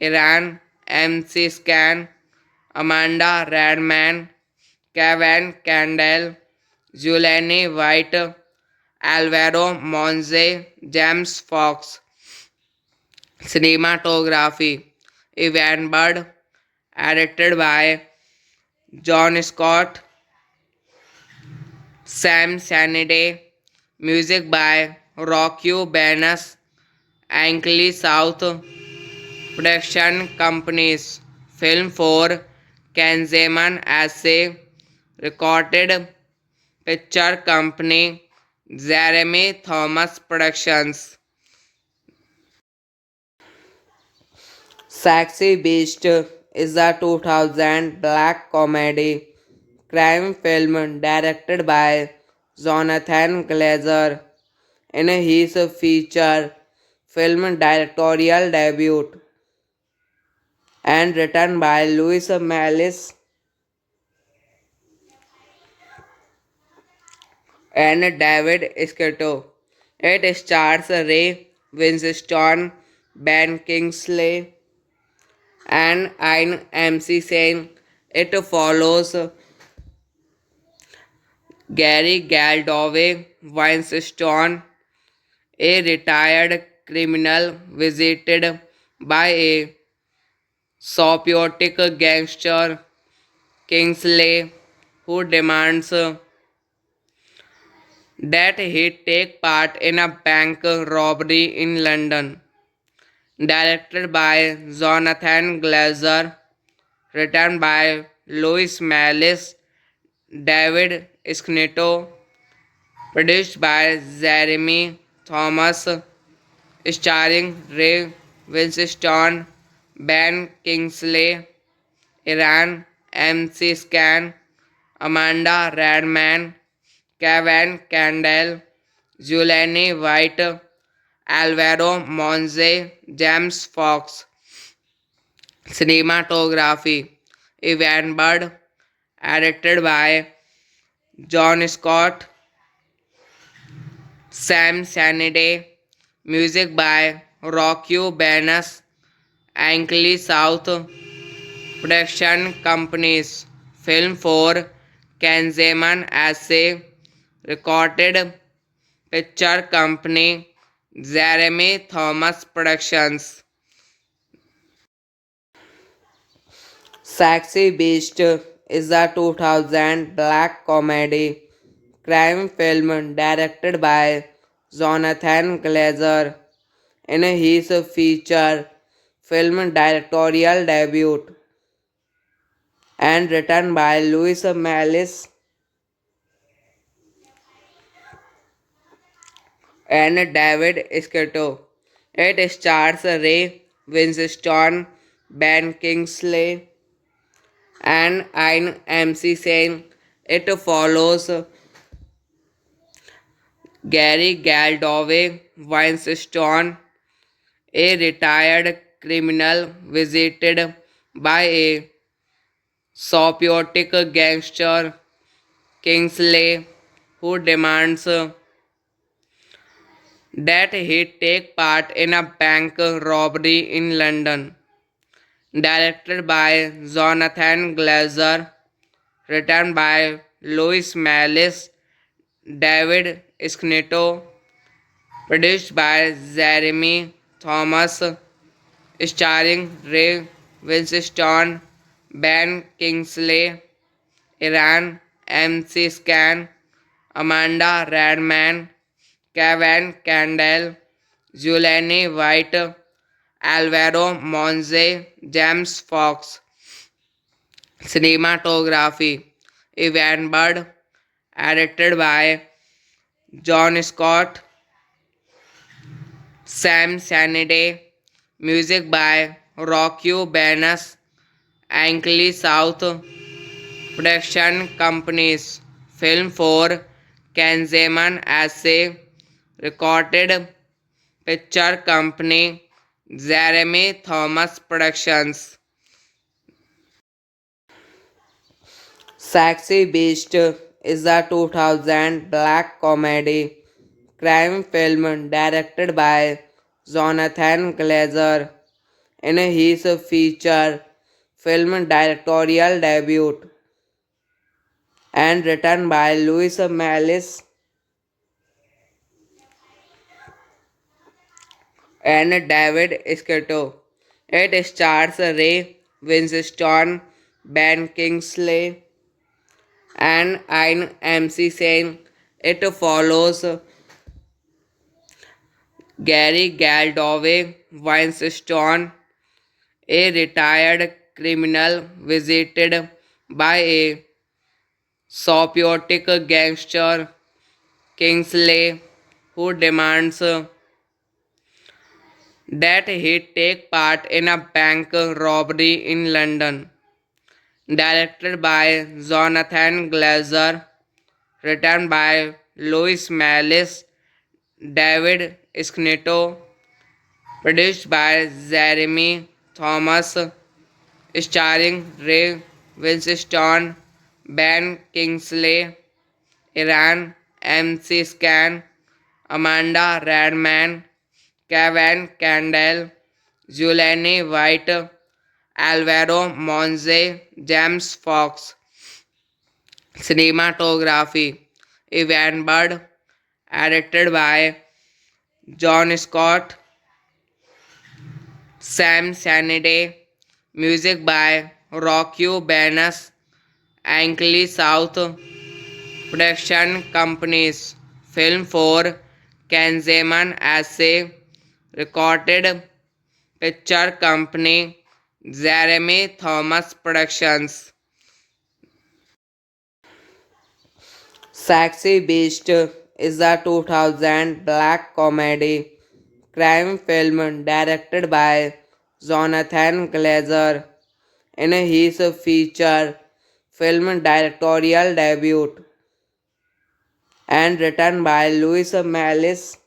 Speaker 1: Iran MC Scan, Amanda Radman, Kevin Candle, Julianne White, Alvaro Monze, James Fox. Cinematography Evan Bird, edited by John Scott, Sam Sanity, music by Rocky Banas, Ankley South Production Companies, film for Kanzeman Assay, recorded picture company, Jeremy Thomas Productions. Sexy Beast is a 2000 black comedy crime film directed by Jonathan Glazer in his feature film directorial debut and written by Louis Mallis and David Scotto. It stars Ray Winstone, Ben Kingsley, and Ian MC. It follows Gary Galdoway Winstone, a retired criminal visited by a psychotic gangster Kingsley, who demands that he take part in a bank robbery in London. Directed by Jonathan Glazer, written by Louis Mallis, David Schnitto, produced by Jeremy Thomas, starring Ray Winstone, Ben Kingsley, Iran MC Scan, Amanda Radman, Kevin Candle, Julianne White, Alvaro Monze, James Fox. Cinematography Evan Bird, edited by John Scott, Sam Sanity, music by Rocky Banas, Ankley South Production Companies, film for Kanzeman Assay, recorded picture company, Jeremy Thomas Productions. Sexy Beast is a 2000 black comedy crime film directed by Jonathan Glazer in his feature film directorial debut and written by Louis Mallis and David Scotto. It stars Ray Winstone, Ben Kingsley, and Ian MC. It follows Gary Galdoway Winstone, a retired criminal visited by a psychotic gangster Kingsley, who demands that he take part in a bank robbery in London. Directed by Jonathan Glazer, written by Louis Mallis, David Schnitto, produced by Jeremy Thomas, starring Ray Winstone, Ben Kingsley, Iran MC Scan, Amanda Radman, Kevin Candle, Julene White, Alvaro Monze, James Fox. Cinematography Evan Bird, edited by John Scott, Sam Sanity, music by Rocky Banas, Ankley South, production companies, film for Kanzeman Assay, recorded picture company, Jeremy Thomas Productions. Sexy Beast is a 2000 black comedy crime film directed by Jonathan Glazer in his feature film directorial debut and written by Louis Malice and David Scotto. It stars Ray Winstone, Ben Kingsley, and Ian MC Sen. It follows Gary Galdove Winstone, a retired criminal visited by a psychotic gangster Kingsley who demands that he take part in a bank robbery in London. Directed by Jonathan Glazer, written by Louis Malice, David Schnitto, produced by Jeremy Thomas, starring Ray Winstone, Ben Kingsley, Iran, MC Scan, Amanda Radman, Kevin Candle, Julene White, Alvaro Monze, James Fox. Cinematography Evan Bird, edited by John Scott, Sam Sanity, music by Rocky Banas, Ankley South, production companies, film for Kanzeman Assay, recorded picture company, Jeremy Thomas Productions. Sexy Beast is a 2000 black comedy crime film directed by. Jonathan Glazer in his feature film directorial debut and written by Louis Malice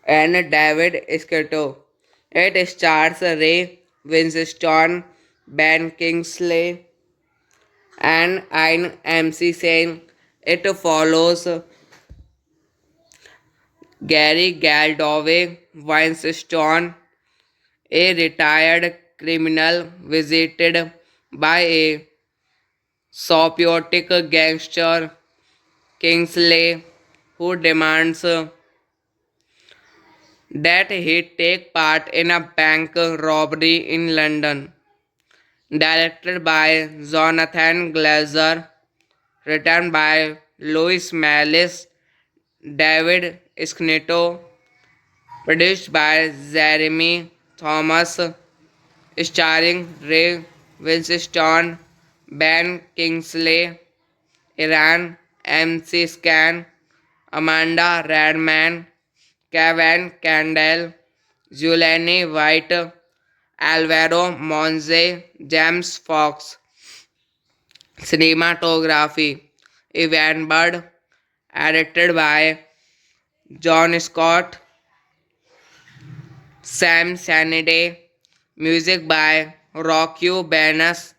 Speaker 1: and David Scotto. It stars Ray Winstone, Ben Kingsley, and Ian MC Sen. It follows Gary Galdove Winstone, a retired criminal visited by a psychotic gangster Kingsley who demands that he take part in a bank robbery in London. Directed by Jonathan Glazer, written by Louis Malice, David Schnitto, produced by Jeremy Thomas, starring Ray Winstone, Ben Kingsley, Iran, MC Scan, Amanda Radman, Kevin Candle, Julene White, Alvaro Monze, James Fox. Cinematography Evan Bird, edited by John Scott, Sam Sanity, music by Rocky Banas,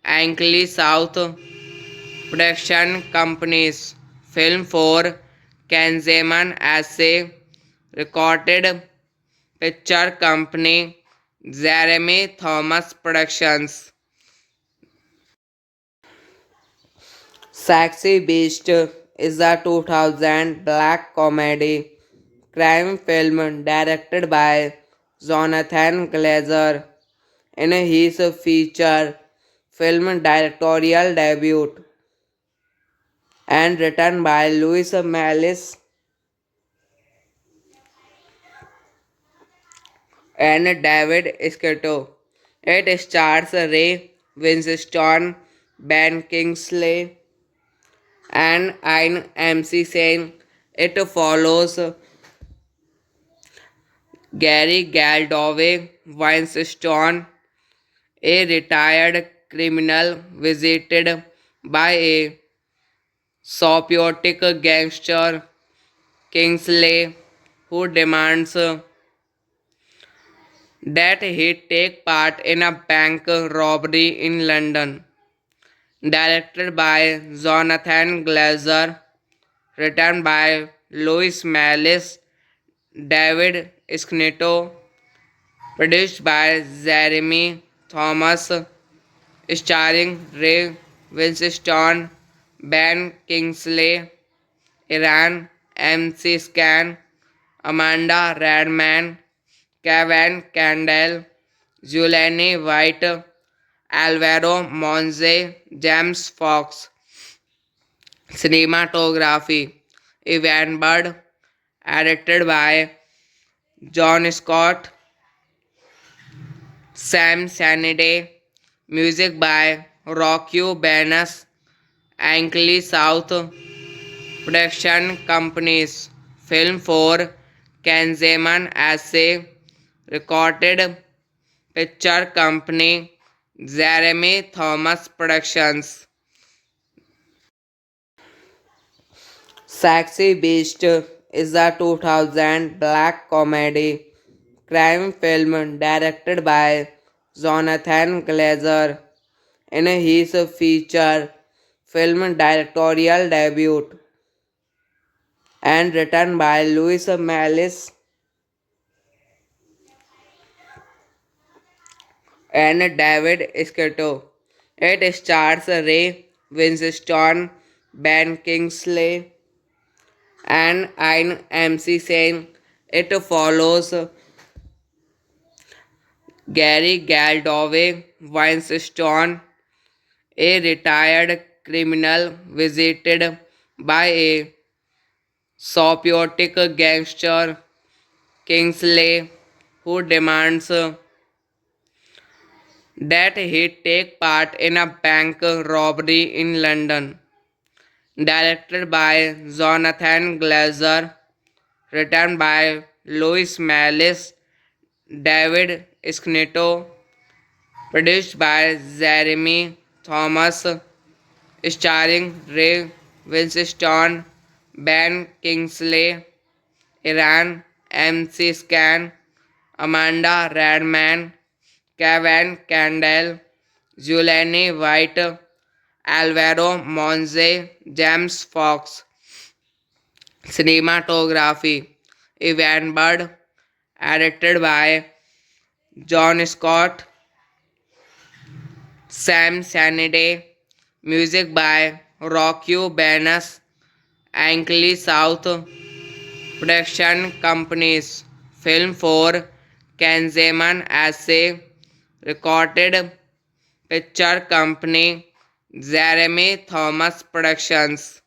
Speaker 1: Ankley South, production companies, film for Kanzeman Assay, recorded picture company, Jeremy Thomas Productions. Sexy Beast is a 2000 black comedy crime film directed by Jonathan Glazer in his feature film directorial debut, and written by Louis Malice and David Scotto. It stars Ray Winstone, Ben Kingsley, and Ian MC It follows Gary Galdoway Winstone, a retired criminal visited by a psychotic gangster Kingsley, who demands that he take part in a bank robbery in London. Directed by Jonathan Glazer, written by Louis Malice, David Schnitto, produced by Jeremy Thomas, starring Ray Winstone, Ben Kingsley, Iran MC Scan, Amanda Radman, Kevin Candle, Julianne White, Alvaro Monze, James Fox. Cinematography Evan Bird, edited by John Scott, Sam Sanity, music by Rocky Banas, Ankley South Production Companies, film for Kanzeman Assay, recorded picture company, Jeremy Thomas Productions. Sexy Beast is a 2000 black comedy crime film directed by Jonathan Glazer in his feature film directorial debut, and written by Louis Malice and David Scotto. It stars Ray Winstone, Ben Kingsley, and Ian MC. It follows Gary Galdoway Winstone, a retired criminal visited by a psychotic gangster Kingsley, who demands that he take part in a bank robbery in London. Directed by Jonathan Glazer, written by Louis Malice, David Schnitto, produced by Jeremy Thomas, starring Ray Winstone, Ben Kingsley, Iran MC Scan, Amanda Radman, Kevin Candle, Julianne White, Alvaro Monze, James Fox. Cinematography Evan Bird, edited by John Scott, Sam Sanity, music by Rocky Banas, Ankley South Production Companies, film for Kanzeman Assay, recorded picture company, Jeremy Thomas Productions.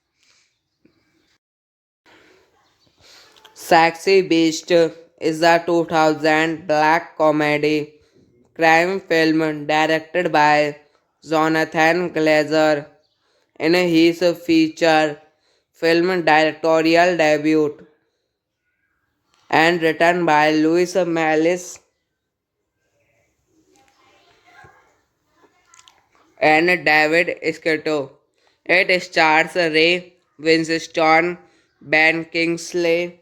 Speaker 1: Sexy Beast is a 2000 black comedy crime film directed by Jonathan Glazer in his feature film directorial debut, and written by Louis Malice and David Scotto. It stars Ray Winstone, Ben Kingsley,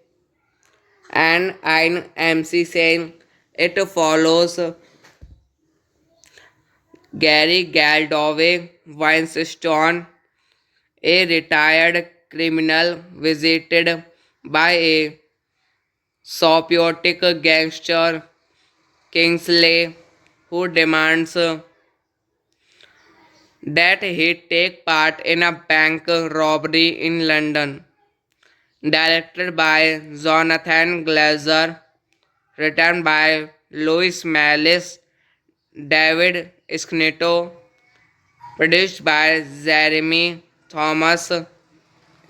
Speaker 1: and Ian MC. It follows Gary Galdoway Winstone, a retired criminal visited by a psychotic gangster Kingsley, who demands that he take part in a bank robbery in London. Directed by Jonathan Glazer, written by Louis Malice, David Schnitto, produced by Jeremy Thomas,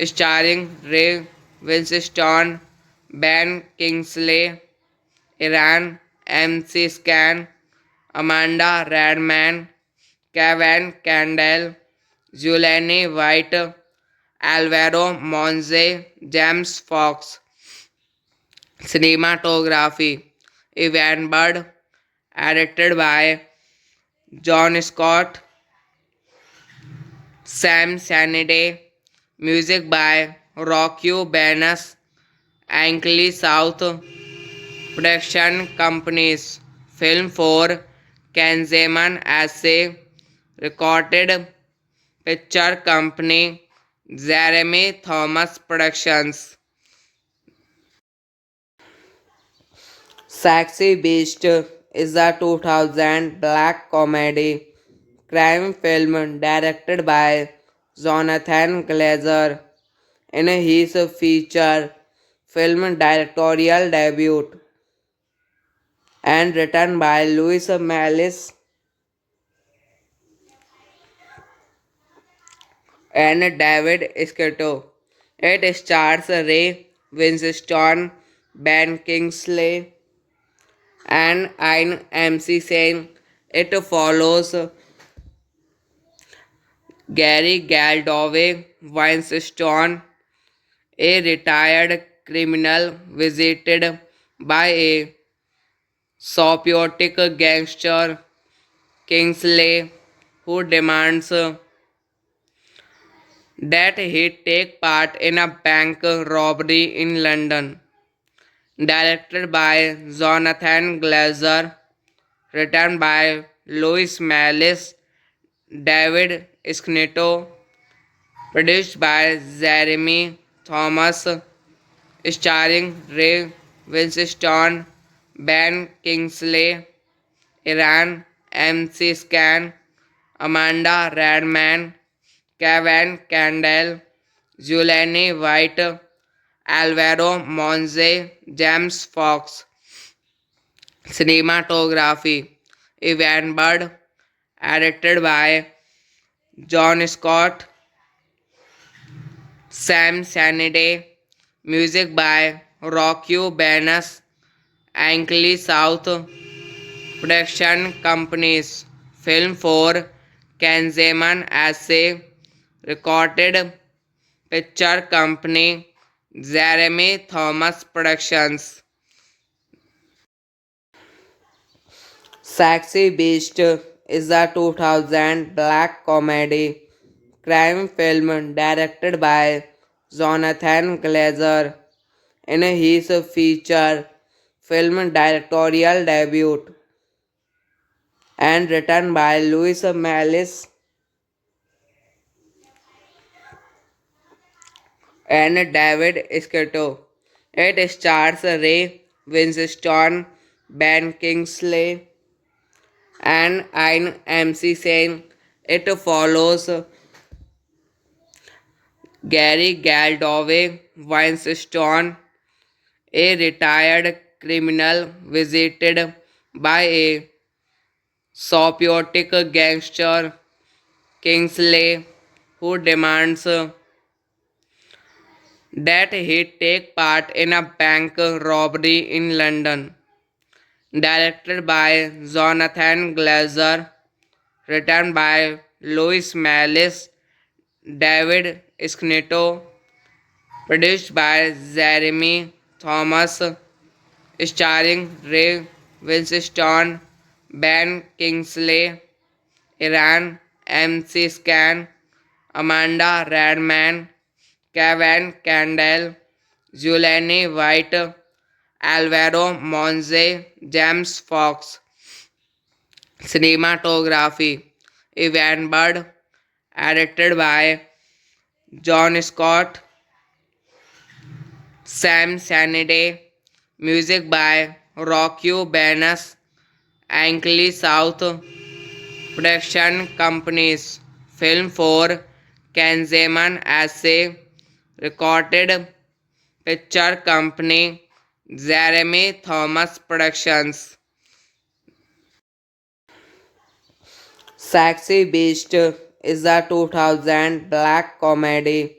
Speaker 1: starring Ray Winstone, Ben Kingsley, Iran, MC Scan, Amanda Radman, Kevin Candle, Julianne White, Alvaro Monze, James Fox. Cinematography Evan Bird, edited by John Scott, Sam Sanity, music by Rocky Banas, Ankley South, production companies, film for Kanzeman Assay, recorded picture company, Jeremy Thomas Productions. Sexy Beast is a 2000 black comedy crime film directed by Jonathan Glazer in his feature film directorial debut and written by Louis Malice and David Escato. It stars Ray Winstone, Ben Kingsley, and Ian MC Sen. It follows Gary Galdove Winstone, a retired criminal visited by a psychotic gangster Kingsley who demands that he take part in a bank robbery in London. Directed by Jonathan Glazer, written by Louis Malice, David Schnitto, produced by Jeremy Thomas, starring Ray Winstone, Ben Kingsley, Iran, MC Scan, Amanda Radman, Kevin Candle, Julianne White, Alvaro Monze, James Fox. Cinematography Evan Bird, edited by John Scott, Sam Sanity, music by Rocky Banas, Ankley South, production companies, film for Kanzeman Assay, recorded picture company, Jeremy Thomas Productions. Sexy Beast is a 2000 black comedy crime film directed by Jonathan Glazer in his feature film directorial debut and written by Louis Malice and David Scotto. It stars Ray Winstone, Ben Kingsley, and Ian MC Sen. It follows Gary Galdove Winstone, a retired criminal visited by a psychotic gangster Kingsley who demands that he take part in a bank robbery in London. Directed by Jonathan Glazer, written by Louis Malice, David Schnitto, produced by Jeremy Thomas, starring Ray Winstone, Ben Kingsley, Iran, MC Scan, Amanda Radman, Kevin Candle, Julianne White, Alvaro Monze, James Fox. Cinematography Evan Bird, edited by John Scott, Sam Sanity, music by Rocky Banas, Ankley South, production companies, film for Kanzeman Assay, recorded picture company, Jeremy Thomas Productions. Sexy Beast is a 2000 black comedy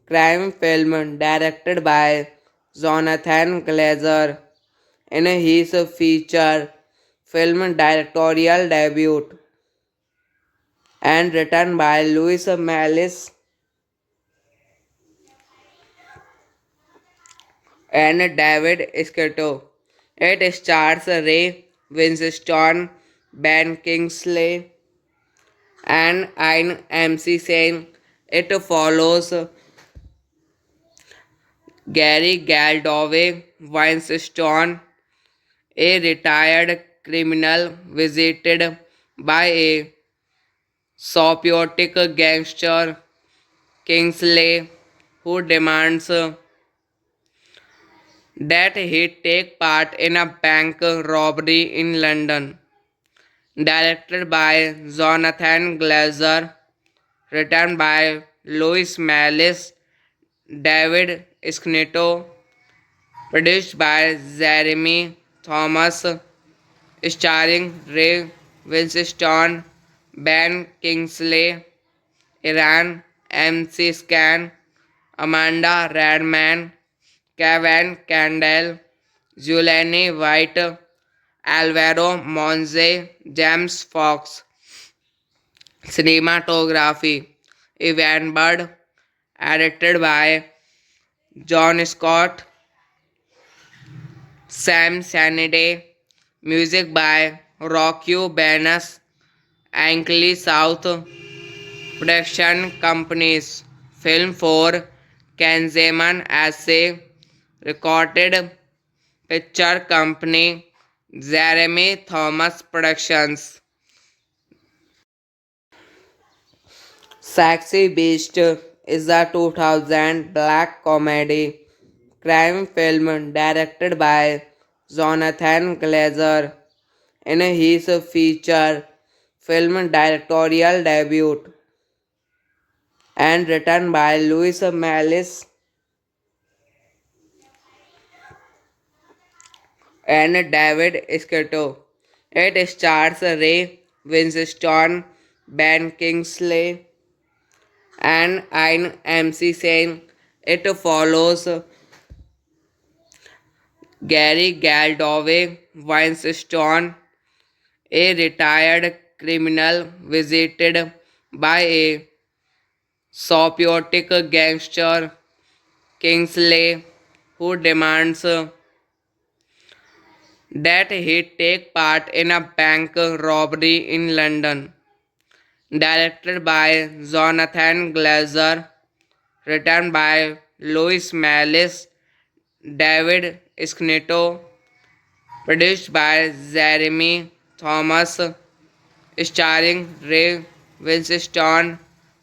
Speaker 1: crime film directed by Jonathan Glazer in his feature film directorial debut and written by Louis Malice and David Escato. It stars Ray Winstone, Ben Kingsley, and Ian MC Sen. It follows Gary Galdoway Winstone, a retired criminal visited by a psychotic gangster Kingsley who demands that he take part in a bank robbery in London. Directed by Jonathan Glazer, written by Louis Malice, David Schnitto, produced by Jeremy Thomas, starring Ray Winstone, Ben Kingsley, Iran, MC Scan, Amanda Radman, Kevin Candle, Julianne White, Alvaro Monze, James Fox. Cinematography Evan Bird, edited by John Scott, Sam Sanity, music by Rocky Banas, Ankley South Production Companies, film for Kanzeman Assay, recorded picture company, Jeremy Thomas Productions. Sexy Beast is a 2000 black comedy crime film directed by Jonathan Glazer in his feature film directorial debut and written by Louis Malice and David Scotto. It stars Ray Winstone, Ben Kingsley, and Ian MC Sen. It follows Gary Galdoway Winstone, a retired criminal visited by a psychotic gangster Kingsley who demands that he take part in a bank robbery in London. Directed by Jonathan Glazer, written by Louis Malice, David Schnitto, produced by Jeremy Thomas, starring Ray Winstone,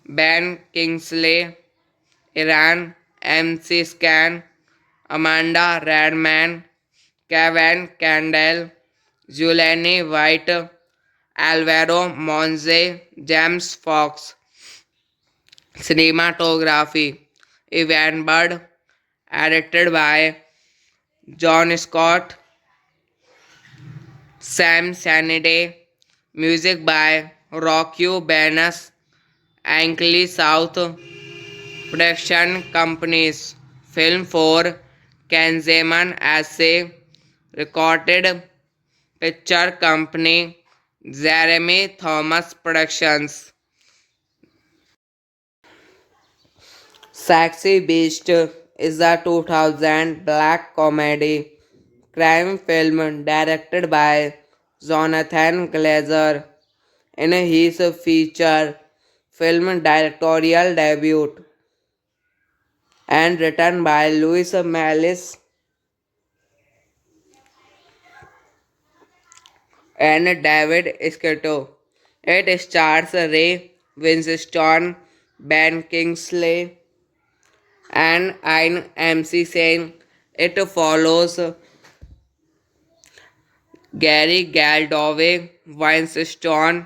Speaker 1: Ben Kingsley, Iran, MC Scan, Amanda Radman, Kevin Candle, Julianne White, Alvaro Monze, James Fox. Cinematography Evan Bird, edited by John Scott, Sam Sanity, music by Rocky Banas, Ankley South Production Companies, film for Kanzeman Assay, recorded picture company, Jeremy Thomas Productions. Sexy Beast is a 2000 black comedy crime film directed by Jonathan Glazer in his feature film directorial debut and written by Louis Malice and David Scotto. It stars Ray Winstone, Ben Kingsley, and Ian MC Sen. It follows Gary Galdoway Winstone,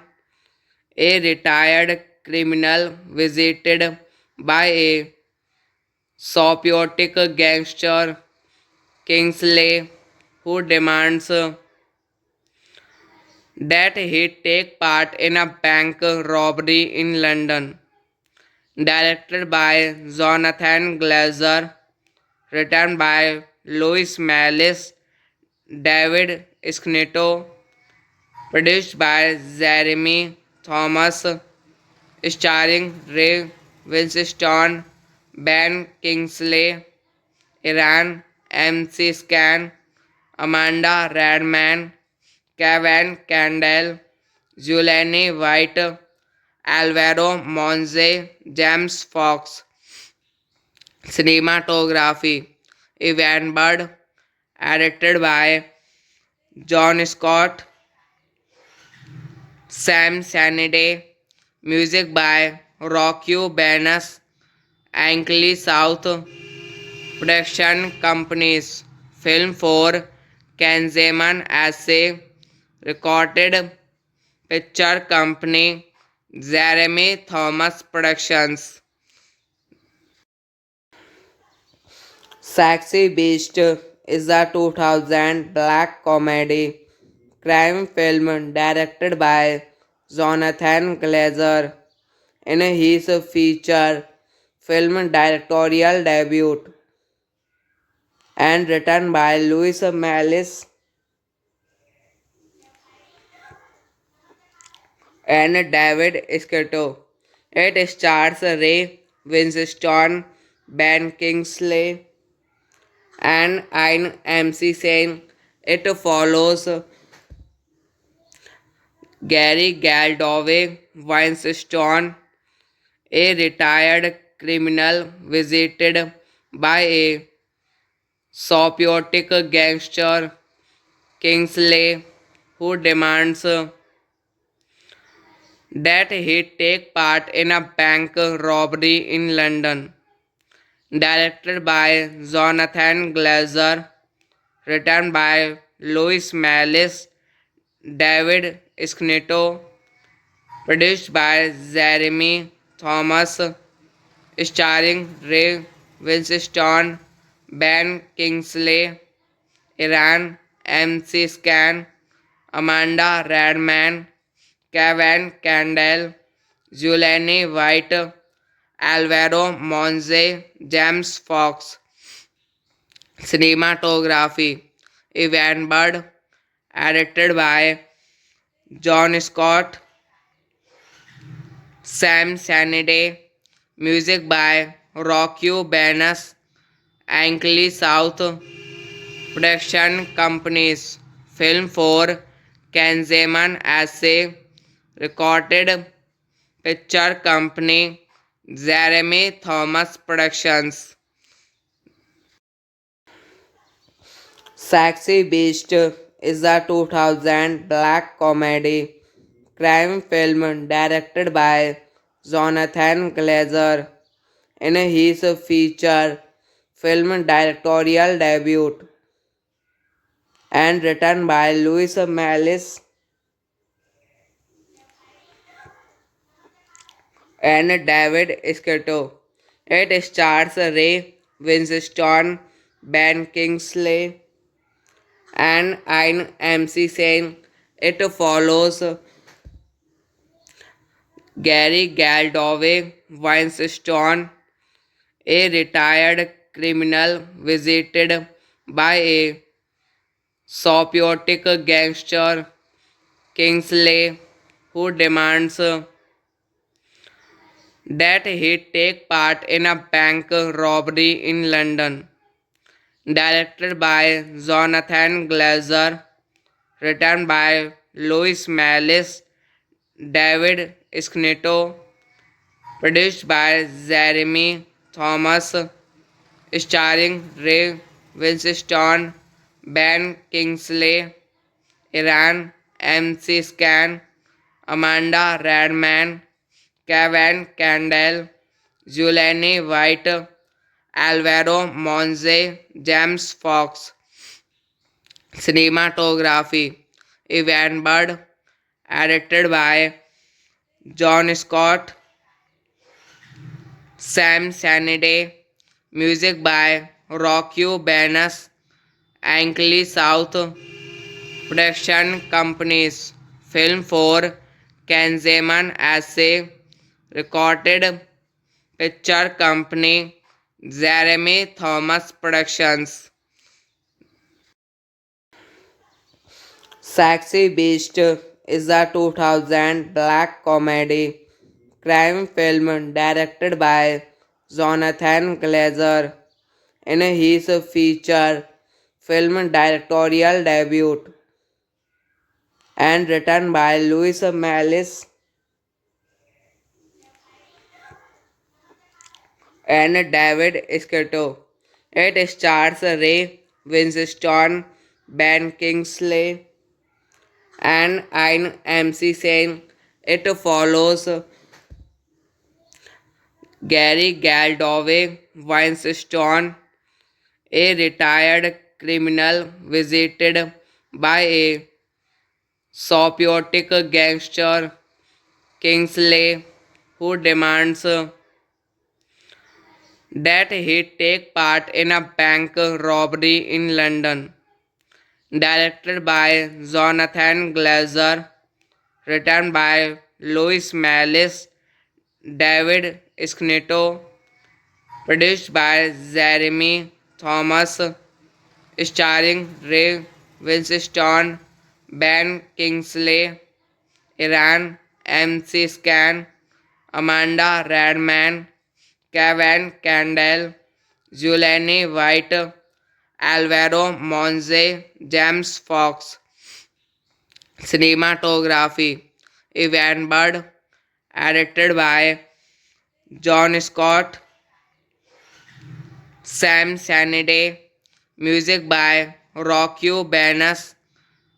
Speaker 1: a retired criminal visited by a psychotic gangster Kingsley who demands that he take part in a bank robbery in London. Directed by Jonathan Glazer, written by Louis Mallis, David Schnitto, produced by Jeremy Thomas, starring Ray Winstone, Ben Kingsley, Iran, MC Scan, Amanda Radman, Kevin Candle, Julianne White, Alvaro Monze, James Fox. Cinematography Evan Bird, edited by John Scott, Sam Sanity, music by Rocky Banas, Ankley South, production companies, film for Kanzeman Assay, recorded picture company, Jeremy Thomas Productions. Sexy Beast is a 2000 black comedy crime film directed by Jonathan Glazer in his feature film directorial debut and written by Louis Mallis and David Scotto. It stars Ray Winstone, Ben Kingsley, and Ian MC Sen. It follows Gary Galdove Winstone, a retired criminal visited by a psychotic gangster Kingsley who demands that he take part in a bank robbery in London. Directed by Jonathan Glazer, written by Louis Mallis, David Schnitto, produced by Jeremy Thomas, starring Ray Winstone, Ben Kingsley, Iran, MC Scan, Amanda Radman, Kevin Candle, Julianne White, Alvaro Monze, James Fox. Cinematography Evan Bird, edited by John Scott, Sam Sanity, music by Rocky Banas, Ankley South, production companies, film for Kanzeman Assay, recorded picture company, Jeremy Thomas Productions. Sexy Beast is a 2000 black comedy crime film directed by Jonathan Glazer in his feature film directorial debut and written by Louis Mallis and David Scotto. It stars Ray Winstone, Ben Kingsley, and Ian MC Sen. It follows Gary Galdove Winstone, a retired criminal visited by a psychotic gangster Kingsley who demands that he take part in a bank robbery in London. Directed by Jonathan Glazer, written by Louis Mallis, David Schnitto, produced by Jeremy Thomas, starring Ray Winstone, Ben Kingsley, Iran, MC Scan, Amanda Radman, Kevin Candle, Julianne White, Alvaro Monze, James Fox. Cinematography Evan Bird, edited by John Scott, Sam Sanity, music by Rocky Banas, Ankley South, production companies, film for Kanzeman Essay, recorded picture company Jeremy Thomas Productions. Sexy Beast is a 2000 black comedy crime film directed by Jonathan Glazer in his feature film directorial debut and written by Louis Malice and David Escato. It stars Ray Winstone, Ben Kingsley, and Ian MC Sen. It follows Gary Galdove Winstone, a retired criminal visited by a psychotic gangster Kingsley who demands that he take part in a bank robbery in London. Directed by Jonathan Glazer, written by Louis Malice, David Schnitto, produced by Jeremy Thomas, starring Ray Winstone, Ben Kingsley, Iran MC Scan, Amanda Radman, Kevin Candle, Julianne White, Alvaro Monze, James Fox. Cinematography Evan Bird, edited by John Scott, Sam Sanity, music by Rocky Banas,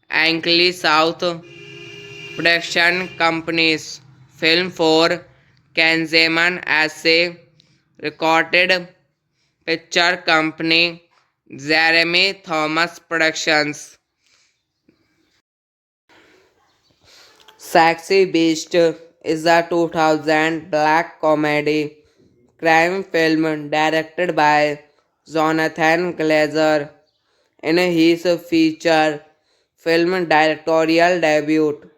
Speaker 1: Ankley South Production Companies, film for Kanzeman Essay, recorded picture company Jeremy Thomas Productions. Sexy Beast is a 2000 black comedy crime film directed by Jonathan Glazer in his feature film directorial debut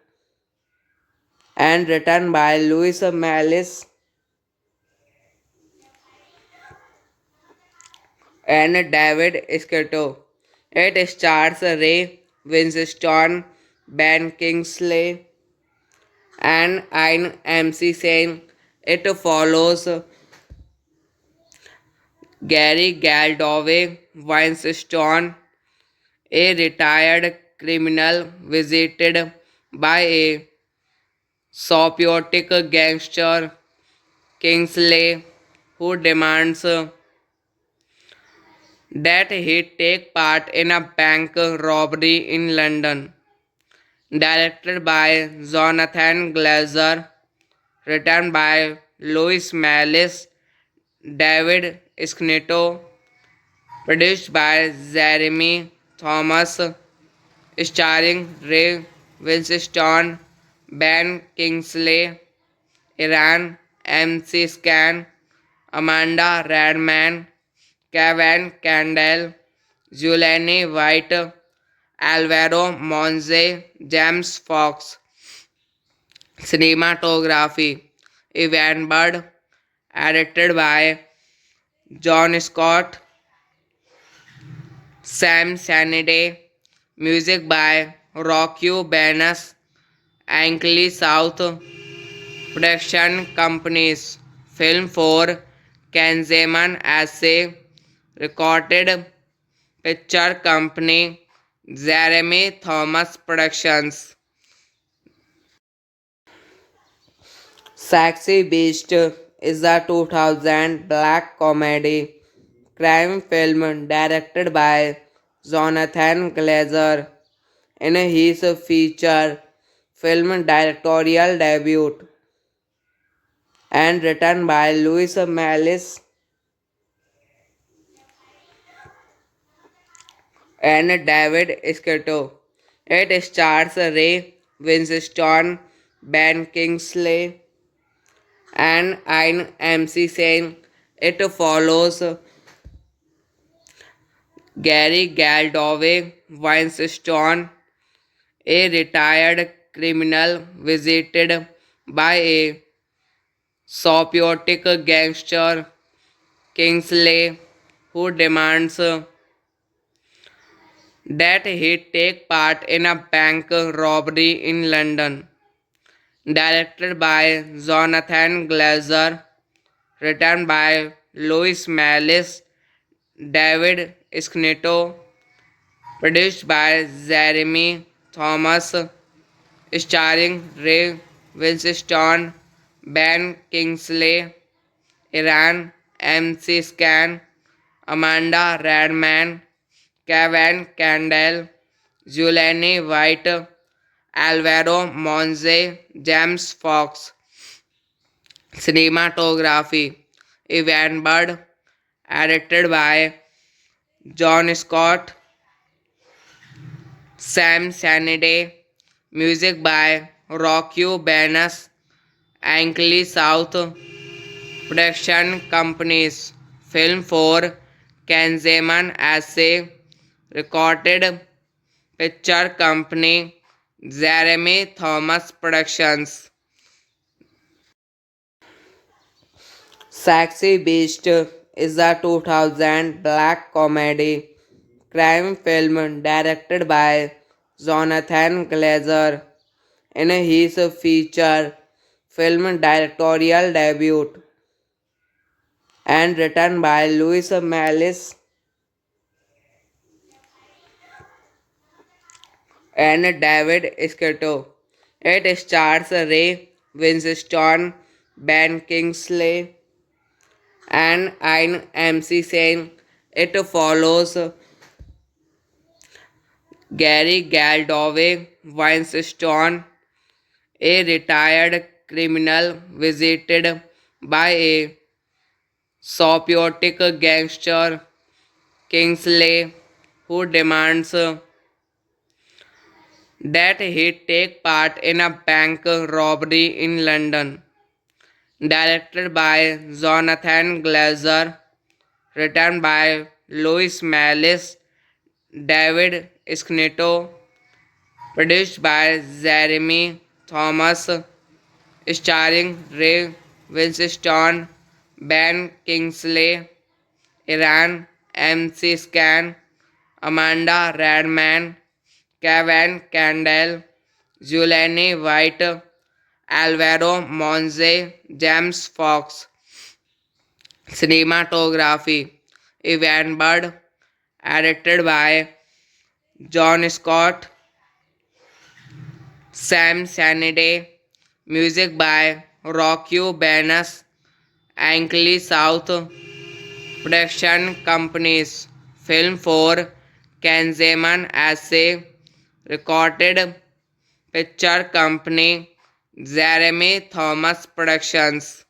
Speaker 1: and written by Louis Malice and David Scotto. It stars Ray Winstone, Ben Kingsley, and Ian MC Sen. It follows Gary Galdove Winstone, a retired criminal visited by a psychotic gangster Kingsley who demands that he take part in a bank robbery in London. Directed by Jonathan Glazer, written by Louis Malice, David Schnitto, produced by Jeremy Thomas, starring Ray Winstone, Ben Kingsley, Iran MC Scan, Amanda Radman, Kevin Candle, Julianne White, Alvaro Monze, James Fox. Cinematography Evan Bird, edited by John Scott, Sam Sanity, music by Rocky Banas, Ankley South Production Companies, film for Kanzeman Essay, recorded picture company Jeremy Thomas Productions. Sexy Beast is a 2000 black comedy crime film directed by Jonathan Glazer in his feature film directorial debut and written by Louis Malice and David Scotto. It stars Ray Winstone, Ben Kingsley, and Ian MC Sen. It follows Gary Galdove Winstone, a retired criminal visited by a psychotic gangster, Kingsley, who demands that he take part in a bank robbery in London. Directed by Jonathan Glazer, written by Louis Mallis, David Schnitto, produced by Jeremy Thomas, starring Ray Winstone, Ben Kingsley, Iran, MC Scan, Amanda Radman, Kevin Candle, Julianne White, Alvaro Monze, James Fox. Cinematography Evan Bird, edited by John Scott, Sam Sanity, music by Rocky Banas, Ankley South, production companies, film for Kanzeman Assay, recorded picture company, Jeremy Thomas Productions. Sexy Beast is a 2000 black comedy crime film directed by Jonathan Glazer in his feature film directorial debut and written by Louis Mallis and David Scotto. It stars Ray Winstone, Ben Kingsley, and Ian MC Sen. It follows Gary Galdove Winstone, a retired criminal visited by a psychotic gangster, Kingsley, who demands that he take part in a bank robbery in London. Directed by Jonathan Glazer, written by Louis Mallis, David Schnitto, produced by Jeremy Thomas, starring Ray Winstone, Ben Kingsley, Iran, MC Scan, Amanda Radman, Kevin Candle, Julianne White, Alvaro Monze, James Fox. Cinematography Evan Bird, edited by John Scott, Sam Sanity, music by Rocky Banas, Ankley South, production companies, film for Kanzeman Assay, recorded picture company, Jeremy Thomas Productions.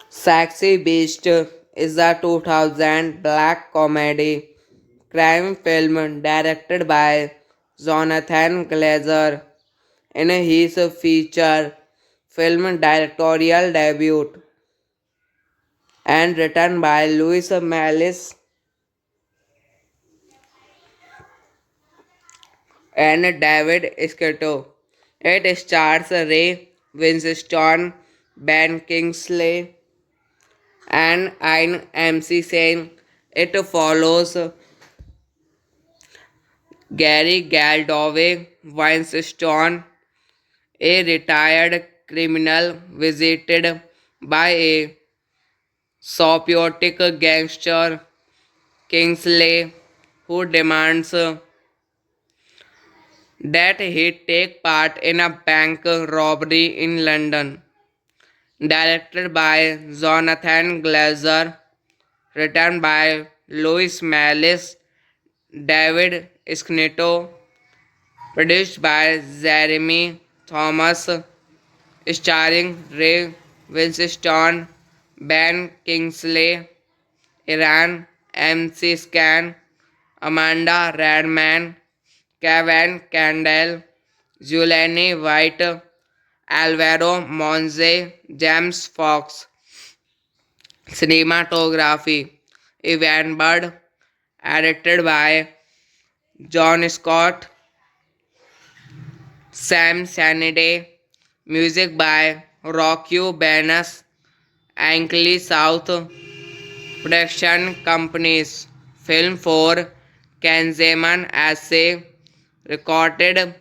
Speaker 1: Sexy Beast is a 2000 black comedy crime film directed by Jonathan Glazer in his feature film directorial debut and written by Louis Mallis and David Scotto. It stars Ray Winstone, Ben Kingsley, and Ian MC Sen. It follows Gary Galdove Winstone, a retired criminal visited by a psychotic gangster, Kingsley, who demands that he take part in a bank robbery in London. Directed by Jonathan Glazer, written by Louis Mallis, David Schnitto, produced by Jeremy Thomas, starring Ray Winstone, Ben Kingsley, Iran, MC Scan, Amanda Radman, Kevin Candle, Julianne White, Alvaro Monze, James Fox. Cinematography Evan Bird, edited by John Scott, Sam Sanity, music by Rocky Banas, Ankley South Production Companies, film for Kanzeman Assay, recorded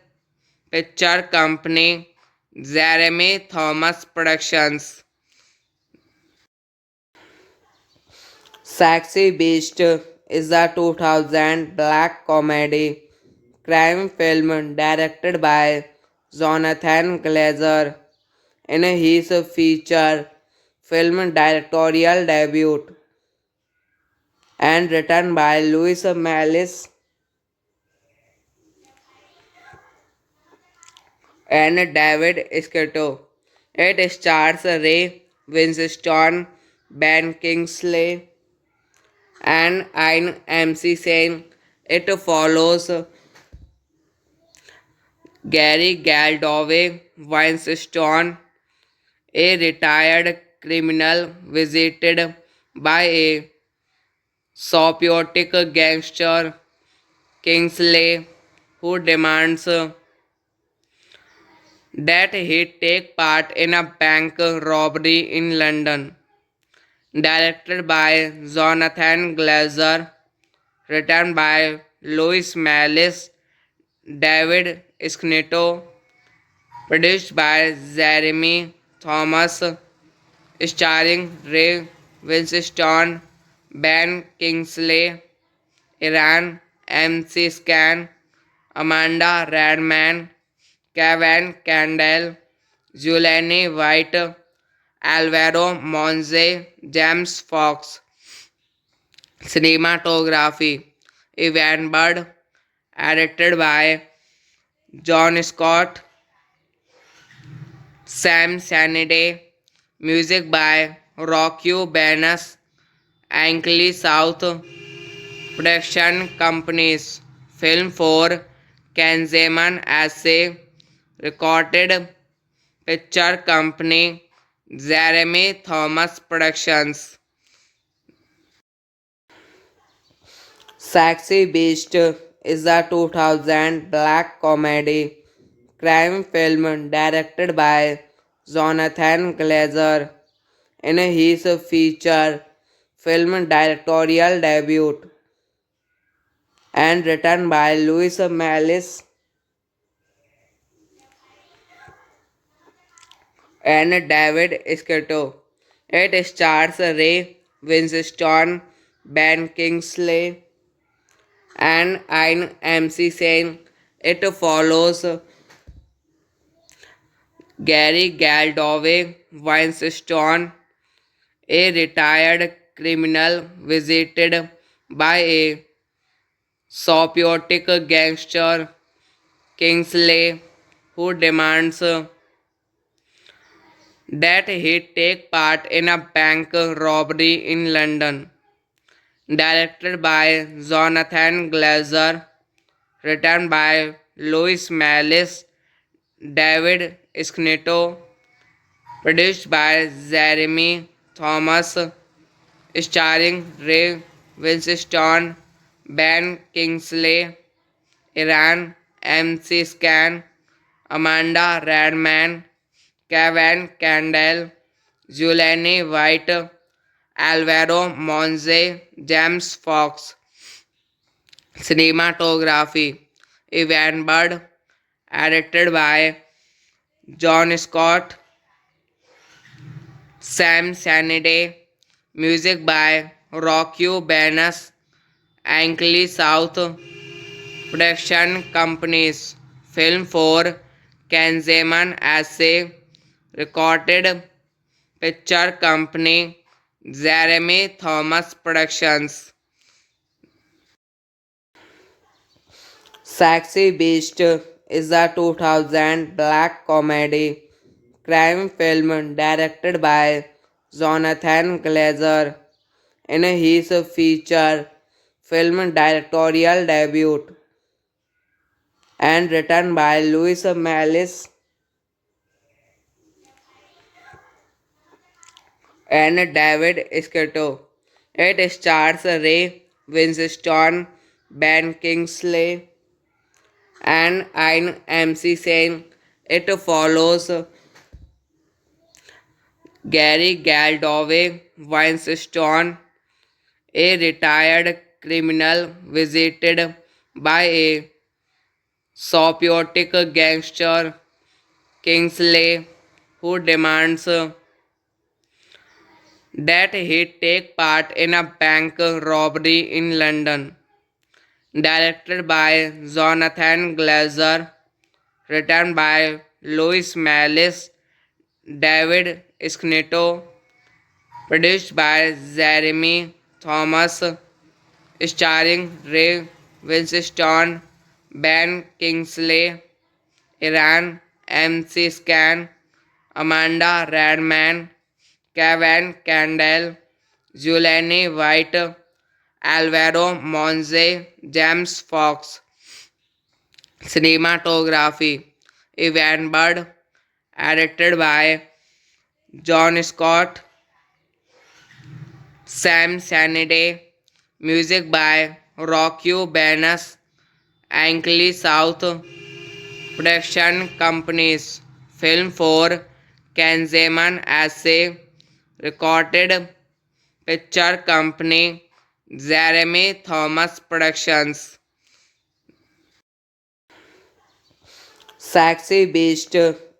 Speaker 1: picture company, Jeremy Thomas Productions. Sexy Beast is a 2000 black comedy crime film directed by Jonathan Glazer in his feature film directorial debut and written by Louis Malice and David Escato. It stars Ray Winston, Ben Kingsley, and Ian MC Sen. It follows Gary Galdoway Winston, a retired criminal visited by a psychotic gangster Kingsley who demands that he take part in a bank robbery in London. Directed by Jonathan Glazer, written by Louis Malice, David Schnitto, produced by Jeremy Thomas, starring Ray Winston, Ben Kingsley, Iran, MC Scan, Amanda Radman, Kevin Candle, Julianne White, Alvaro Monze, James Fox. Cinematography Evan Bird, edited by John Scott, Sam Sanity, music by Rocky Banas, Ankley South Production Companies, film for Kanzeman Assay, recorded picture company, Jeremy Thomas Productions. Sexy Beast is a 2000 black comedy crime film directed by Jonathan Glazer in his feature film directorial debut and written by Louis Malice and David Scotto. It stars Ray Winston, Ben Kingsley, and Ian MC Sen. It follows Gary Galdoway Winston, a retired criminal visited by a psychotic gangster Kingsley who demands that he take part in a bank robbery in London. Directed by Jonathan Glazer, written by Louis Malice, David Schnitto, produced by Jeremy Thomas, starring Ray Winston, Ben Kingsley, Iran MC Scan, Amanda Radman, Kevin Candle, Julianne White, Alvaro Monze, James Fox. Cinematography Evan Bird, edited by John Scott, Sam Sanity, music by Rocky Banas, Ankley South Production Companies, film for Kanzeman Assay, recorded picture company, Jeremy Thomas Productions. Sexy Beast is a 2000 black comedy crime film directed by Jonathan Glazer in his feature film directorial debut and written by Louis Malice and David Scotto. It stars Ray Winston, Ben Kingsley, and IMC saying it follows Gary Galdove Weinstein, a retired criminal visited by a psychotic gangster Kingsley who demands that he take part in a bank robbery in London. Directed by Jonathan Glazer, written by Louis Mallis, David Schnitto, produced by Jeremy Thomas, starring Ray Winstone, Ben Kingsley, Iran, MC Scan, Amanda Radman, Kevin Candle, Julianne White, Alvaro Monze, James Fox. Cinematography Evan Bird, edited by John Scott, Sam Sanity, music by Rocky Banas, Ankley South, production companies, film for Kanzeman Assay, recorded picture company, Jeremy Thomas Productions. Sexy Beast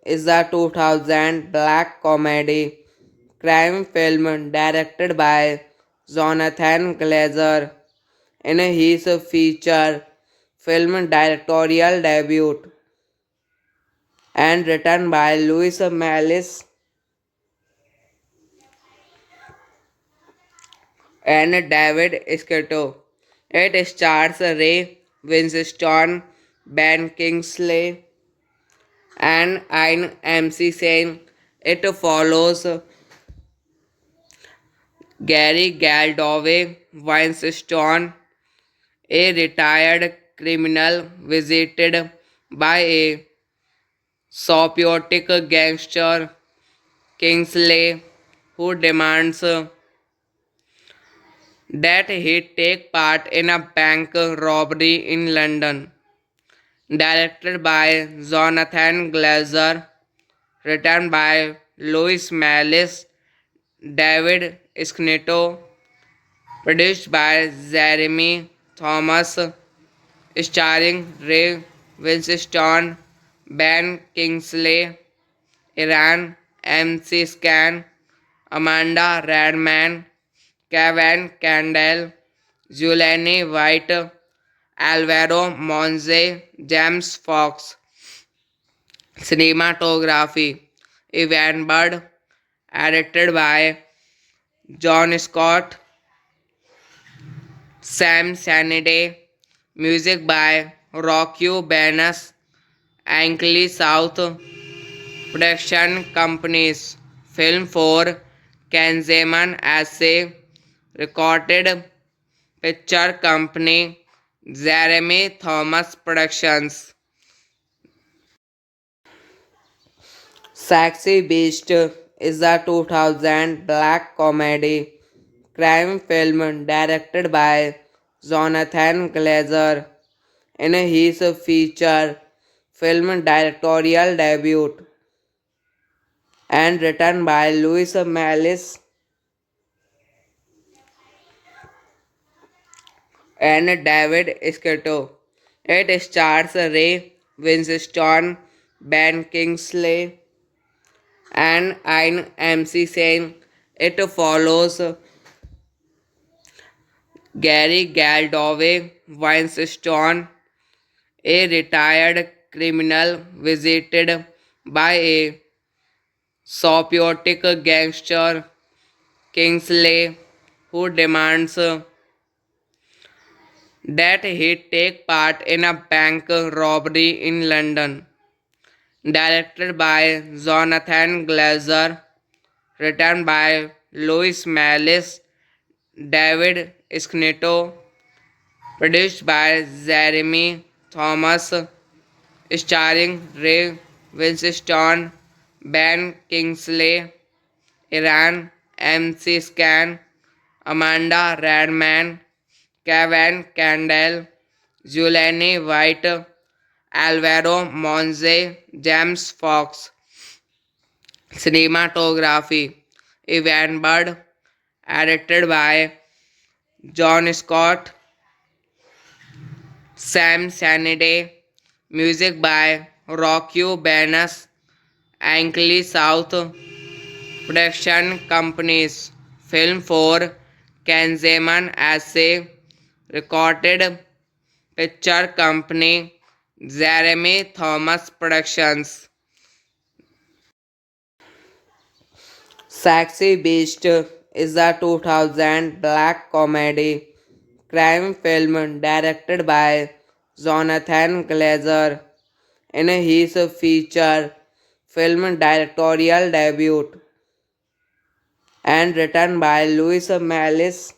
Speaker 1: is a 2000 black comedy crime film directed by Jonathan Glazer in his feature film directorial debut and written by Louis Mallis and David Scotto. It stars Ray Winstone, Ben Kingsley, and Ian MC saying it follows Gary Galdove Weinstein, a retired criminal visited by a psychotic gangster Kingsley who demands that he take part in a bank robbery in London. Directed by Jonathan Glazer, written by Louis Mallis, David Schnitto, produced by Jeremy Thomas, starring Ray Winstone, Ben Kingsley, Iran, MC Scan, Amanda Radman, Kevin Candle, Julianne White, Alvaro Monze, James Fox. Cinematography Evan Bird, edited by John Scott, Sam Sanity, music by Rocky Banas, Ankley South, production companies, film for Kanzeman Assay, recorded picture company, Jeremy Thomas Productions. Sexy Beast is a 2000 black comedy crime film directed by Jonathan Glazer in his feature film directorial debut and written by Louis Mallis and David Scotto. It stars Ray Winstone, Ben Kingsley, and Ian MC saying it follows Gary Galdove Weinstein, a retired criminal visited by a psychotic gangster Kingsley who demands that he take part in a bank robbery in London. Directed by Jonathan Glazer, written by Louis Mallis, David Schnitto, produced by Jeremy Thomas, starring Ray Winstone, Ben Kingsley, Iran, MC Scan, Amanda Radman, Kevin Candle, Julianne White, Alvaro Monze, James Fox. Cinematography Evan Bird, edited by John Scott, Sam Sanity, music by Rocky Banas, Ankley South Production Companies, film for Kanzeman Assay, recorded picture company, Jeremy Thomas Productions. Sexy Beast is a 2000 black comedy crime film directed by Jonathan Glazer in his feature film directorial debut and written by Louis Malice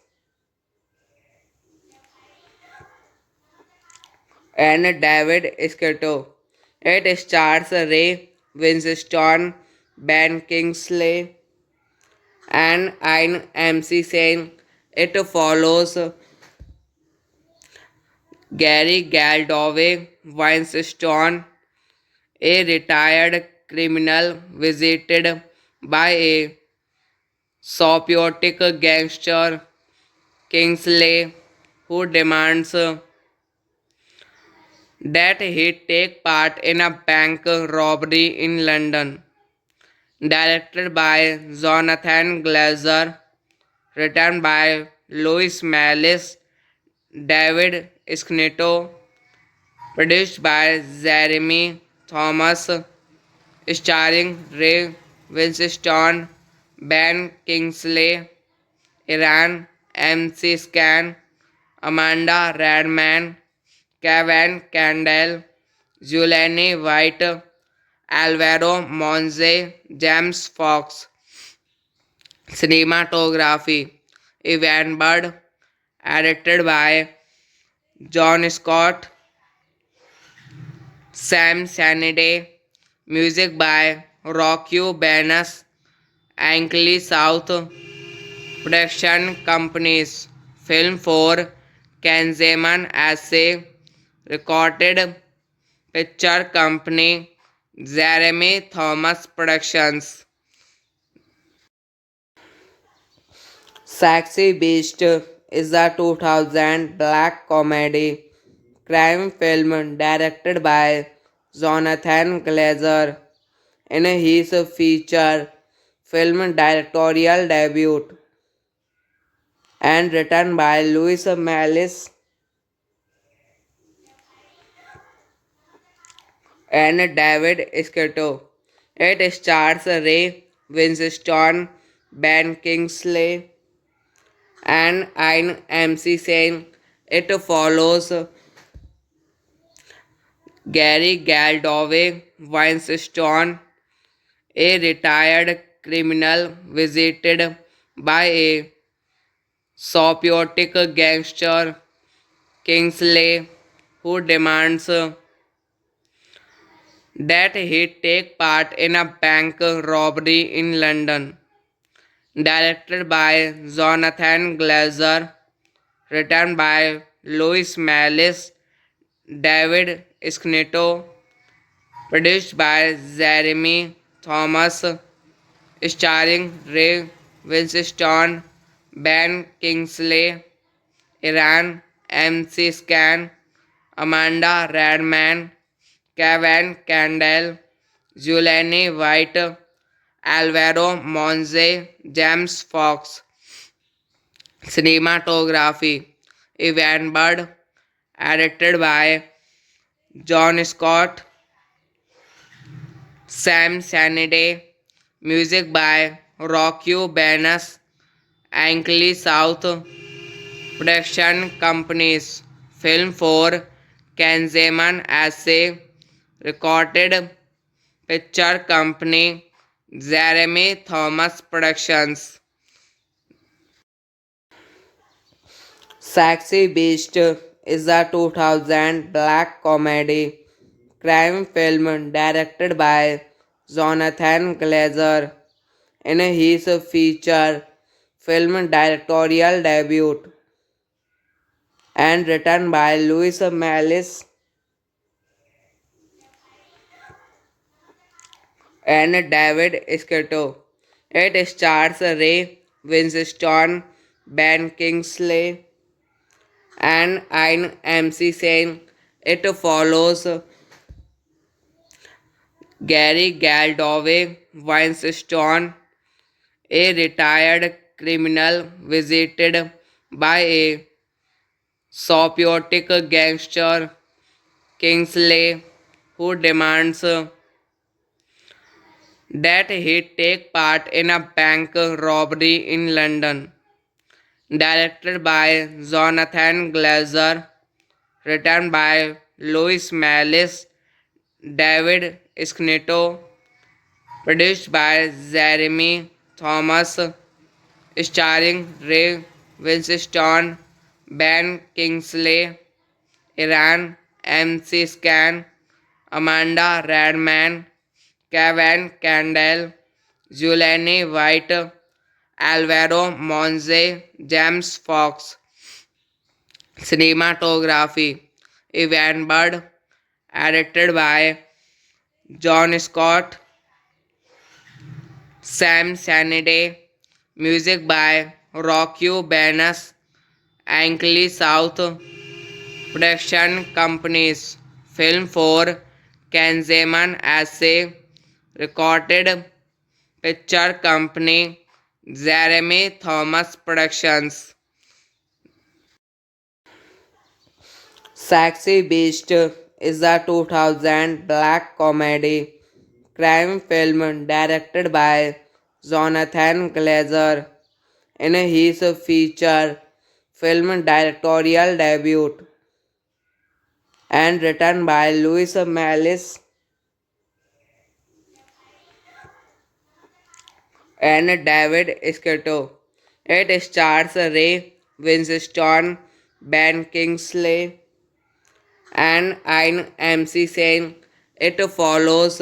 Speaker 1: and David Escato. It stars Ray Winstone, Ben Kingsley, and Ian MC Sen. It follows Gary Galdove Winstone, a retired criminal visited by a psychotic gangster Kingsley who demands that he take part in a bank robbery in London. Directed by Jonathan Glazer, written by Louis Malice, David Schnitto, produced by Jeremy Thomas, starring Ray Winstone, Ben Kingsley, Iran, MC Scan, Amanda Redman, Kevin Candle, Julianne White, Alvaro Monze, James Fox. Cinematography Evan Bird, edited by John Scott, Sam Sanity, music by Rocky Banas, Ankley South Production Companies, film for Kanzeman Assay, recorded picture company, Jeremy Thomas Productions. Sexy Beast is a 2000 black comedy crime film directed by Jonathan Glazer in his feature film directorial debut and written by Louis Malice and David Scotto. It stars Ray Winstone, Ben Kingsley, and Ian MC Sen. It follows Gary Galdove Winstone, a retired criminal visited by a psychotic gangster Kingsley who demands that he take part in a bank robbery in London. Directed by Jonathan Glazer, written by Louis Malice, David Schnitto, produced by Jeremy Thomas, starring Ray Winstone, Ben Kingsley, Iran, MC Scan, Amanda Redman, Kevin Candle, Julianne White, Alvaro Monze, James Fox. Cinematography Evan Bird, edited by John Scott, Sam Sanity, music by Rocky Banas, Ankley South Production Companies, film for Kanzeman Assay, recorded picture company, Jeremy Thomas Productions. Sexy Beast is a 2000 black comedy crime film directed by Jonathan Glazer in his feature film directorial debut and written by Louis Malice and David Scotto. It stars Ray Winstone, Ben Kingsley, and Ian MC. It follows Gary Galdove Winstone, a retired criminal visited by a psychotic gangster Kingsley, who demands that he take part in a bank robbery in London. Directed by Jonathan Glazer, written by Louis Mallis, David Schnitto, produced by Jeremy Thomas, starring Ray Winstone, Ben Kingsley, Iran MC Scan, Amanda Radman, Kevin Candle, Julianne White, Alvaro Monze, James Fox. Cinematography Evan Bird, edited by John Scott, Sam Sanity, music by Rocky Banas, Ankley South, production companies, film for Kanzeman Assay, recorded picture company, Jeremy Thomas Productions. Sexy Beast is a 2000 black comedy crime film directed by Jonathan Glazer in his feature film directorial debut and written by Louis Mallis and David Scotto. It stars Ray Winstone, Ben Kingsley, and Ian MC. It follows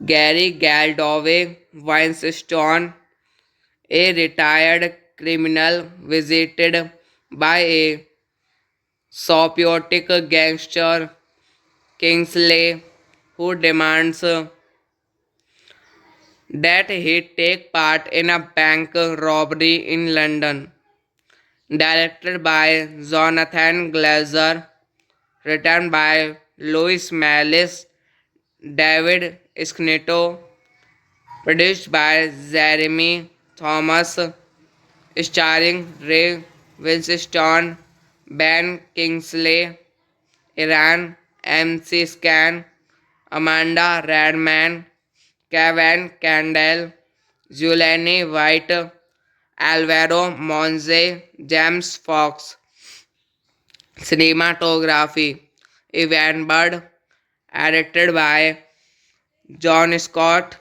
Speaker 1: Gary Galdove Winstone, a retired criminal visited by a psychotic gangster Kingsley, who demands that he take part in a bank robbery in London. Directed by Jonathan Glazer, written by Louis Mallis, David Schnitto, produced by Jeremy Thomas, starring Ray Winstone, Ben Kingsley, Iran MC Scan, Amanda Radman, Kevin Candle, Julianne White, Alvaro Monze, James Fox. Cinematography Evan Bird, edited by John Scott,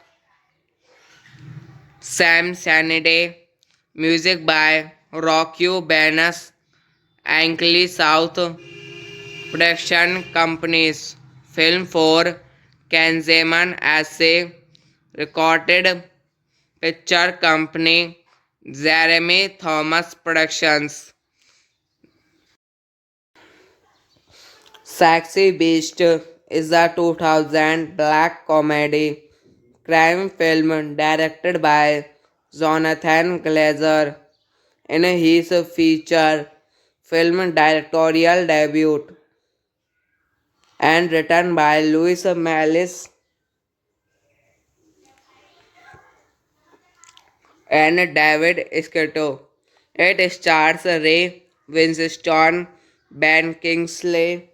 Speaker 1: Sam Sanity, music by Rocky Banas, Ankley South, production companies, film for Kanzeman Assay, recorded picture company, Jeremy Thomas Productions. Sexy Beast is a 2000 black comedy crime film directed by Jonathan Glazer in his feature film directorial debut and written by Louis Mallis and David Scotto. It stars Ray Winstone, Ben Kingsley,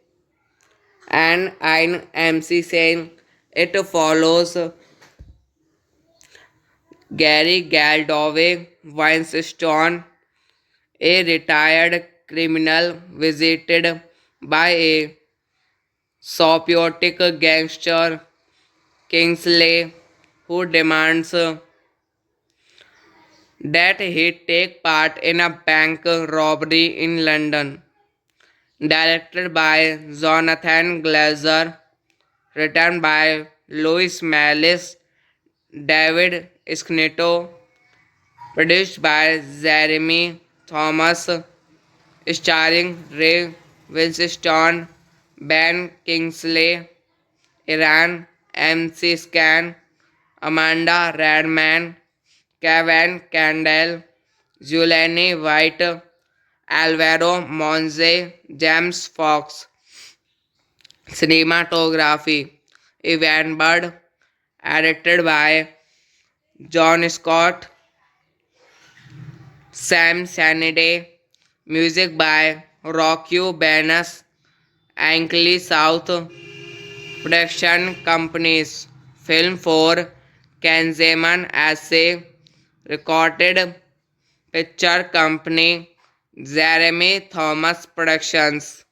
Speaker 1: and Ian MC. It follows Gary Galdove Winstone, a retired criminal visited by a psychotic gangster Kingsley, who demands that he take part in a bank robbery in London. Directed by Jonathan Glazer, written by Louis Mallis, David Schnitto, produced by Jeremy Thomas, starring Ray Winstone, Ben Kingsley, Iran MC Scan, Amanda Redman, Kevin Candle, Juliani White, Alvaro Monze, James Fox. Cinematography Evan Bird, edited by John Scott, Sam Sanity, music by Rocky Banas, Ankley South, production companies, film for Kanzeman Essay, recorded picture company, Jeremy Thomas Productions.